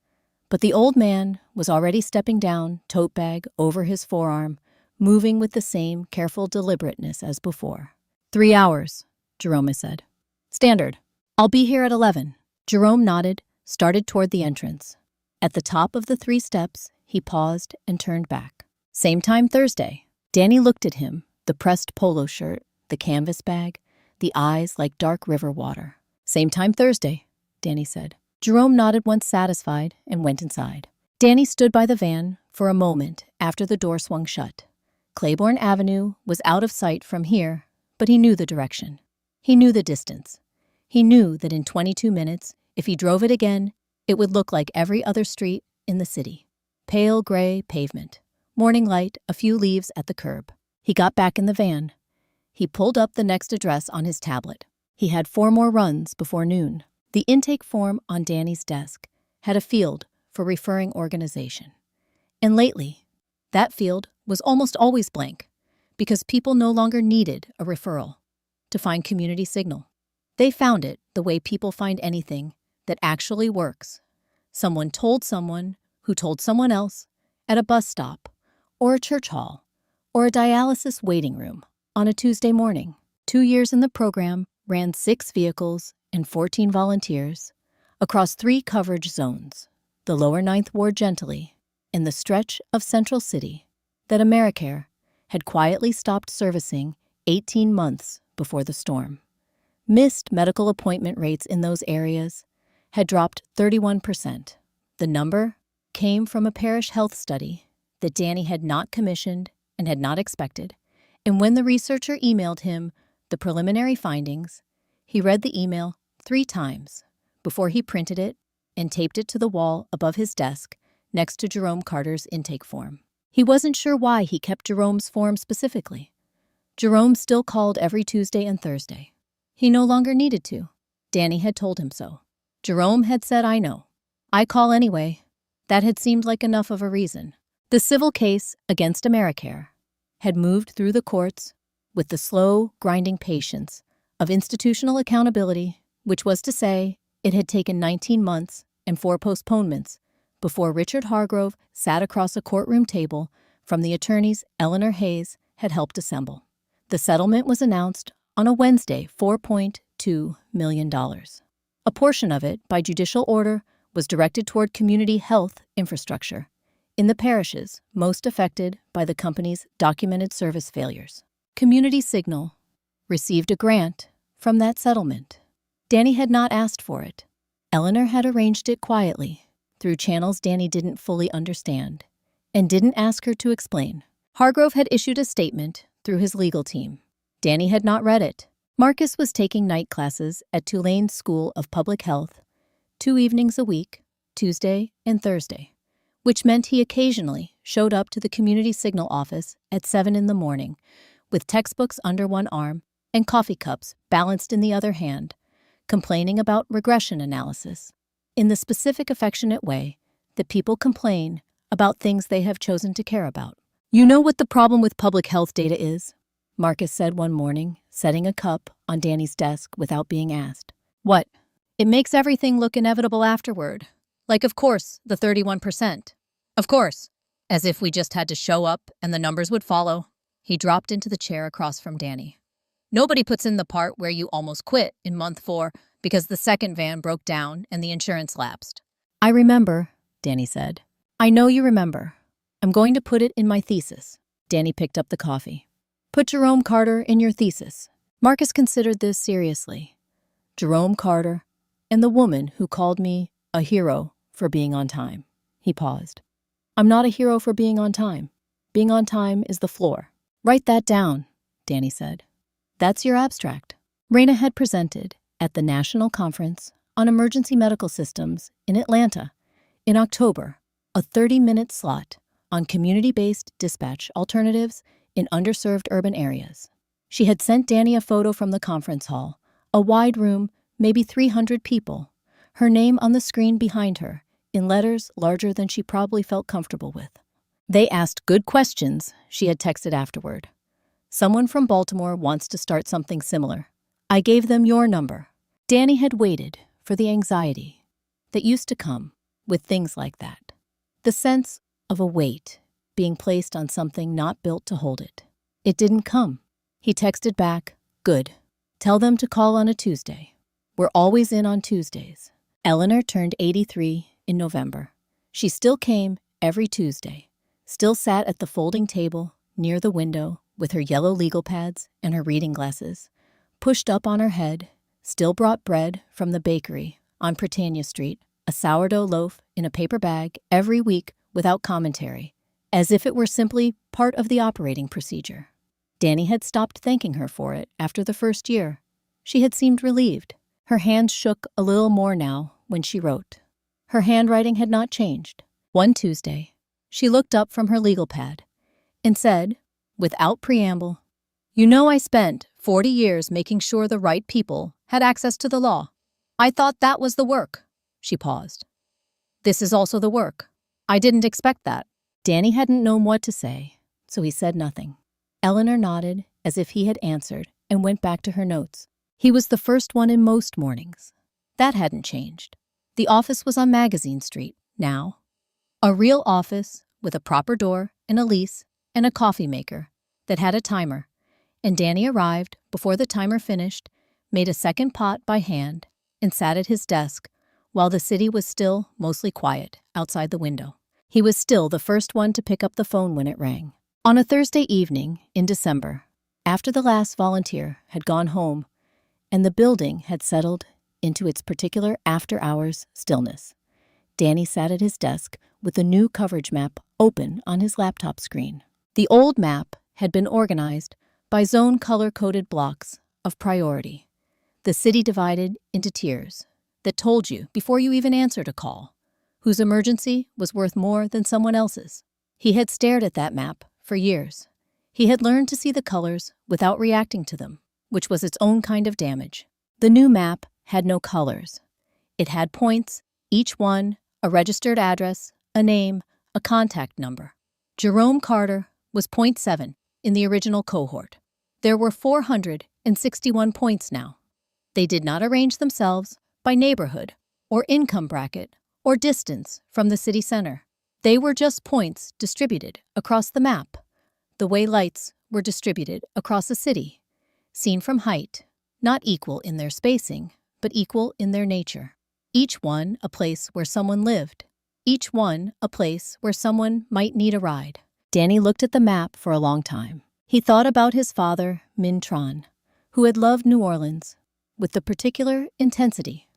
But the old man was already stepping down, tote bag over his forearm, moving with the same careful deliberateness as before. 3 hours, Jerome said. Standard. I'll be here at 11. Jerome nodded, started toward the entrance. At the top of the 3 steps, he paused and turned back. Same time Thursday. Danny looked at him, the pressed polo shirt, the canvas bag, the eyes like dark river water. Same time Thursday, Danny said. Jerome nodded once satisfied and went inside. Danny stood by the van for a moment after the door swung shut. Claiborne Avenue was out of sight from here, but he knew the direction. He knew the distance. He knew that in 22 minutes, if he drove it again, it would look like every other street in the city. Pale gray pavement, morning light, a few leaves at the curb. He got back in the van. He pulled up the next address on his tablet. He had 4 more runs before noon. The intake form on Danny's desk had a field for referring organization. And lately, that field was almost always blank, because people no longer needed a referral to find Community Signal. They found it the way people find anything that actually works. Someone told someone who told someone else at a bus stop, or a church hall, or a dialysis waiting room on a Tuesday morning. 2 years in the program ran 6 vehicles and 14 volunteers across 3 coverage zones, the lower 9th Ward Gentilly, and the stretch of Central City that Americare had quietly stopped servicing 18 months before the storm. Missed medical appointment rates in those areas had dropped 31%. The number came from a parish health study that Danny had not commissioned and had not expected, and when the researcher emailed him the preliminary findings, he read the email 3 times before he printed it and taped it to the wall above his desk next to Jerome Carter's intake form. He wasn't sure why he kept Jerome's form specifically. Jerome still called every Tuesday and Thursday. He no longer needed to. Danny had told him so. Jerome had said, "I know. I call anyway." That had seemed like enough of a reason. The civil case against Americare had moved through the courts with the slow, grinding patience of institutional accountability, which was to say, it had taken 19 months and 4 postponements before Richard Hargrove sat across a courtroom table from the attorneys Eleanor Hayes had helped assemble. The settlement was announced on a Wednesday, $4.2 million. A portion of it, by judicial order, was directed toward community health infrastructure in the parishes most affected by the company's documented service failures. Community Signal received a grant from that settlement. Danny had not asked for it. Eleanor had arranged it quietly through channels Danny didn't fully understand and didn't ask her to explain. Hargrove had issued a statement through his legal team. Danny had not read it. Marcus was taking night classes at Tulane's School of Public Health 2 evenings a week, Tuesday and Thursday, which meant he occasionally showed up to the Community Signal office at 7 in the morning with textbooks under one arm and coffee cups balanced in the other hand, complaining about regression analysis in the specific affectionate way that people complain about things they have chosen to care about. "You know what the problem with public health data is?" Marcus said one morning, setting a cup on Danny's desk without being asked. "What?" "It makes everything look inevitable afterward. Like, of course, the 31%. Of course. As if we just had to show up and the numbers would follow." He dropped into the chair across from Danny. "Nobody puts in the part where you almost quit in month 4 because the second van broke down and the insurance lapsed." "I remember," Danny said. "I know you remember. I'm going to put it in my thesis." Danny picked up the coffee. "Put Jerome Carter in your thesis." Marcus considered this seriously. Jerome Carter and the woman who called me a hero for being on time. He paused. "I'm not a hero for being on time. Being on time is the floor." "Write that down," Danny said. "That's your abstract." Raina had presented at the National Conference on Emergency Medical Systems in Atlanta in October, a 30-minute slot on community-based dispatch alternatives in underserved urban areas. She had sent Danny a photo from the conference hall, a wide room, maybe 300 people, her name on the screen behind her, in letters larger than she probably felt comfortable with. "They asked good questions," she had texted afterward. "Someone from Baltimore wants to start something similar. I gave them your number." Danny had waited for the anxiety that used to come with things like that. The sense of a weight being placed on something not built to hold it. It didn't come. He texted back, "Good. Tell them to call on a Tuesday. We're always in on Tuesdays." Eleanor turned 83 in November. She still came every Tuesday, still sat at the folding table near the window with her yellow legal pads and her reading glasses, pushed up on her head, still brought bread from the bakery on Prytania Street, a sourdough loaf in a paper bag every week without commentary, as if it were simply part of the operating procedure. Danny had stopped thanking her for it after the first year. She had seemed relieved. Her hands shook a little more now when she wrote. Her handwriting had not changed. One Tuesday, she looked up from her legal pad and said, without preamble, "You know, I spent 40 years making sure the right people had access to the law. I thought that was the work." She paused. "This is also the work. I didn't expect that." Danny hadn't known what to say, so he said nothing. Eleanor nodded as if he had answered and went back to her notes. He was the first one in most mornings. That hadn't changed. The office was on Magazine Street, now. A real office with a proper door and a lease and a coffee maker that had a timer, and Danny arrived before the timer finished, made a second pot by hand, and sat at his desk while the city was still mostly quiet outside the window. He was still the first one to pick up the phone when it rang. On a Thursday evening in December, after the last volunteer had gone home and the building had settled into its particular after-hours stillness, Danny sat at his desk with the new coverage map open on his laptop screen. The old map had been organized by zone color-coded blocks of priority, the city divided into tiers that told you before you even answered a call whose emergency was worth more than someone else's. He had stared at that map for years. He had learned to see the colors without reacting to them, which was its own kind of damage. The new map had no colors. It had points, each one a registered address, a name, a contact number. Jerome Carter was point 7 in the original cohort. There were 461 points now. They did not arrange themselves by neighborhood or income bracket or distance from the city center. They were just points distributed across the map, the way lights were distributed across a city, seen from height, not equal in their spacing, but equal in their nature. Each one a place where someone lived, each one a place where someone might need a ride. Danny looked at the map for a long time. He thought about his father, Min Tran, who had loved New Orleans with the particular intensity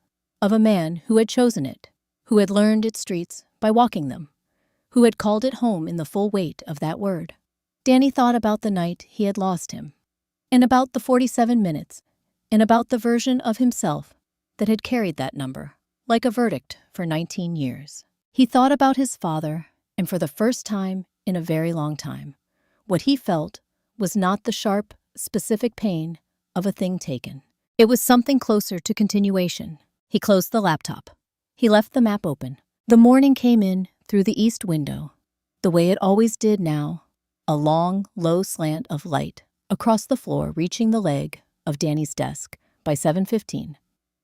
of a man who had chosen it, who had learned its streets by walking them, who had called it home in the full weight of that word. Danny thought about the night he had lost him, and about the 47 minutes, and about the version of himself that had carried that number, like a verdict for 19 years. He thought about his father, and for the first time in a very long time, what he felt was not the sharp, specific pain of a thing taken. It was something closer to continuation. He closed the laptop. He left the map open. The morning came in through the east window, the way it always did now, a long, low slant of light across the floor reaching the leg of Danny's desk by 7:15,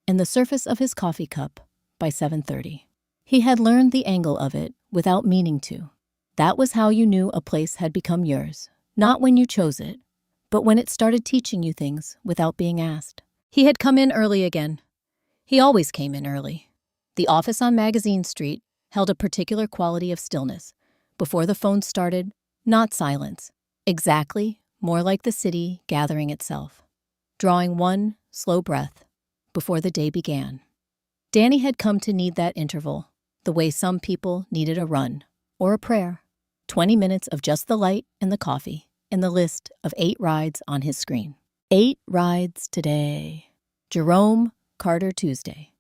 and the surface of his coffee cup by 7:30. He had learned the angle of it without meaning to. That was how you knew a place had become yours, not when you chose it, but when it started teaching you things without being asked. He had come in early again. He always came in early. The office on Magazine Street held a particular quality of stillness. Before the phone started, not silence. Exactly, more like the city gathering itself, drawing one slow breath before the day began. Danny had come to need that interval, the way some people needed a run or a prayer. 20 minutes of just the light and the coffee, and the list of 8 rides on his screen. 8 rides today. Jerome Carter Tuesday.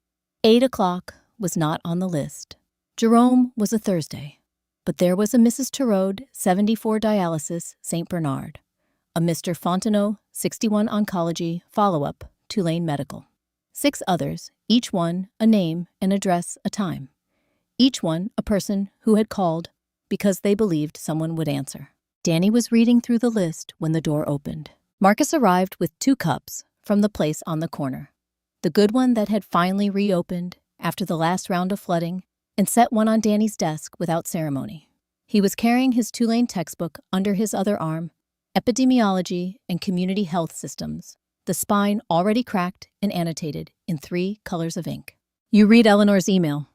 8 o'clock was not on the list. Jerome was a Thursday, but there was a Mrs. Turode, 74 dialysis, St. Bernard, a Mr. Fontenot, 61 oncology, follow-up, Tulane Medical. 6 others, each one a name, an address, a time. Each one a person who had called because they believed someone would answer. Danny was reading through the list when the door opened. Marcus arrived with 2 cups from the place on the corner, the good one that had finally reopened after the last round of flooding, and set one on Danny's desk without ceremony. He was carrying his Tulane textbook under his other arm, Epidemiology and Community Health Systems, the spine already cracked and annotated in 3 colors of ink. "You read Eleanor's email?"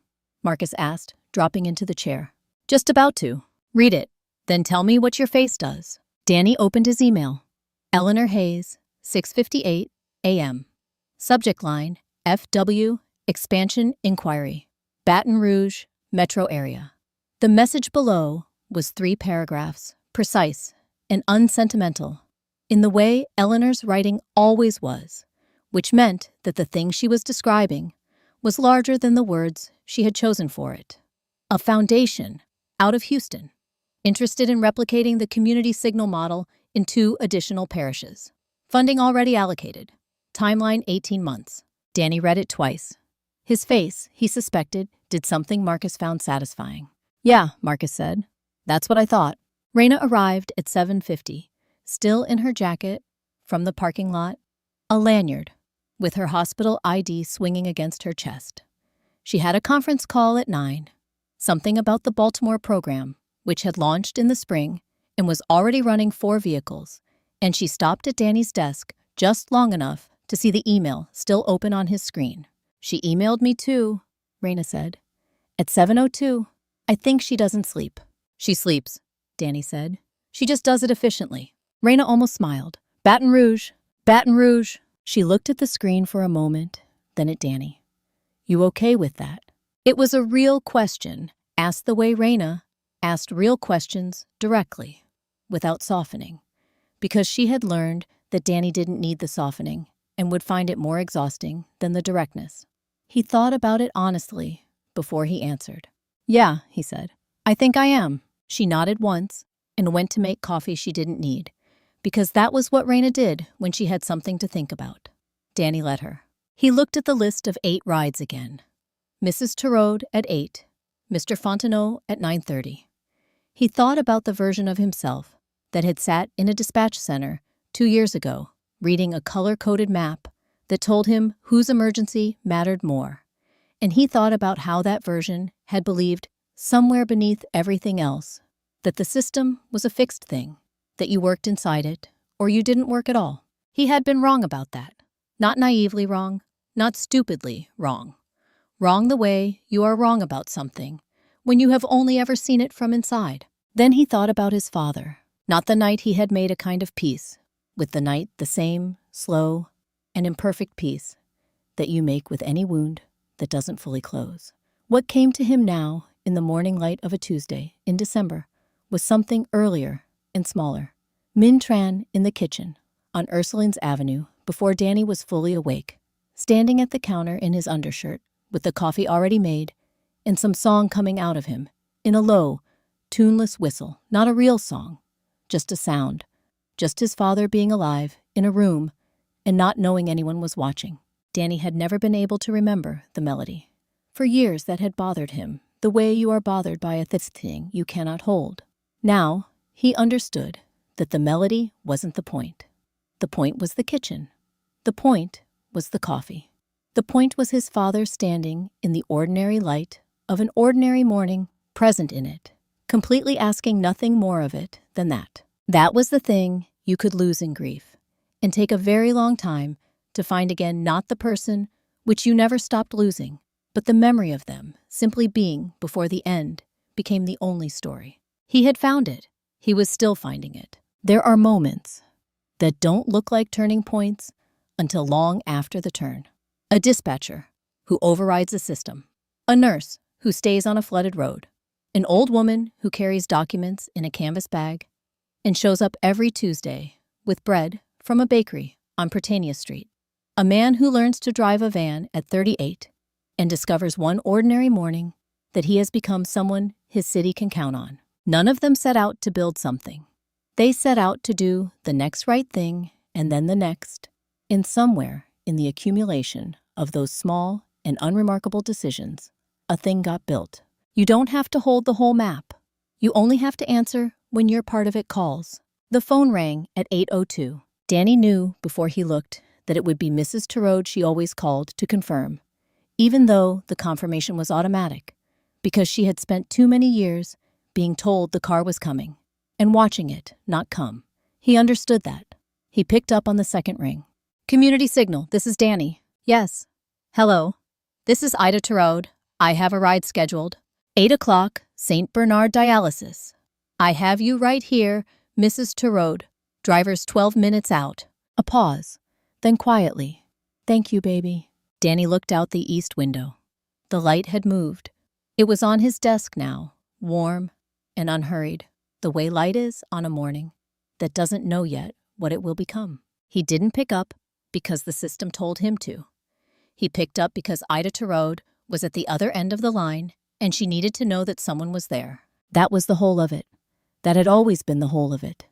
Marcus asked, dropping into the chair. "Just about to. Read it, then tell me what your face does." Danny opened his email. Eleanor Hayes, 6:58 a.m. Subject line, FW, Expansion Inquiry, Baton Rouge, Metro Area. The message below was 3 paragraphs, precise and unsentimental, in the way Eleanor's writing always was, which meant that the thing she was describing was larger than the words she had chosen for it. A foundation out of Houston, interested in replicating the community signal model in 2 additional parishes. Funding already allocated. Timeline 18 months. Danny read it twice. His face, he suspected, did something Marcus found satisfying. "Yeah," Marcus said. "That's what I thought." Raina arrived at 7:50, still in her jacket from the parking lot, a lanyard with her hospital ID swinging against her chest. She had a conference call at 9, something about the Baltimore program, which had launched in the spring and was already running 4 vehicles, and she stopped at Danny's desk just long enough to see the email still open on his screen. "She emailed me too," Raina said. "At 7:02. I think she doesn't sleep." "She sleeps," Danny said. "She just does it efficiently." Raina almost smiled. "Baton Rouge. Baton Rouge." She looked at the screen for a moment, then at Danny. "You okay with that?" It was a real question, asked the way Raina asked real questions directly, without softening, because she had learned that Danny didn't need the softening and would find it more exhausting than the directness. He thought about it honestly before he answered. "Yeah," he said. "I think I am." She nodded once and went to make coffee she didn't need, because that was what Raina did when she had something to think about. Danny let her. He looked at the list of 8 rides again. Mrs. Turode at 8, Mr. Fontenot at 9:30. He thought about the version of himself that had sat in a dispatch center 2 years ago, reading a color-coded map that told him whose emergency mattered more. And he thought about how that version had believed, somewhere beneath everything else, that the system was a fixed thing, that you worked inside it, or you didn't work at all. He had been wrong about that. Not naively wrong, not stupidly wrong. Wrong the way you are wrong about something when you have only ever seen it from inside. Then he thought about his father, not the night he had made a kind of peace, with the night the same, slow, and imperfect peace that you make with any wound that doesn't fully close. What came to him now, in the morning light of a Tuesday in December, was something earlier and smaller. Minh Tran in the kitchen, on Ursulines Avenue, before Danny was fully awake, standing at the counter in his undershirt, with the coffee already made, and some song coming out of him, in a low, tuneless whistle, not a real song, just a sound, just his father being alive, in a room, and not knowing anyone was watching. Danny had never been able to remember the melody. For years that had bothered him, the way you are bothered by a thing you cannot hold. Now, he understood that the melody wasn't the point. The point was the kitchen. The point was the coffee. The point was his father standing in the ordinary light of an ordinary morning, present in it, completely asking nothing more of it than that. That was the thing you could lose in grief, and take a very long time to find again, not the person which you never stopped losing, but the memory of them simply being before the end became the only story. He had found it. He was still finding it. There are moments that don't look like turning points until long after the turn. A dispatcher who overrides a system. A nurse who stays on a flooded road. An old woman who carries documents in a canvas bag and shows up every Tuesday with bread from a bakery on Prytania Street. A man who learns to drive a van at 38 and discovers one ordinary morning that he has become someone his city can count on. None of them set out to build something. They set out to do the next right thing and then the next, and somewhere in the accumulation of those small and unremarkable decisions, a thing got built. You don't have to hold the whole map. You only have to answer when your part of it calls. The phone rang at 8:02. Danny knew before he looked that it would be Mrs. Turode she always called to confirm, even though the confirmation was automatic, because she had spent too many years being told the car was coming and watching it not come. He understood that. He picked up on the second ring. "Community signal, this is Danny." "Yes." "Hello. This is Ida Turode. I have a ride scheduled. 8 o'clock, St. Bernard Dialysis. I have you right here, Mrs. Turode. Driver's 12 minutes out." A pause. Then quietly, "Thank you, baby." Danny looked out the east window. The light had moved. It was on his desk now, warm and unhurried, the way light is on a morning that doesn't know yet what it will become. He didn't pick up because the system told him to. He picked up because Ida Turode was at the other end of the line, and she needed to know that someone was there. That was the whole of it. That had always been the whole of it.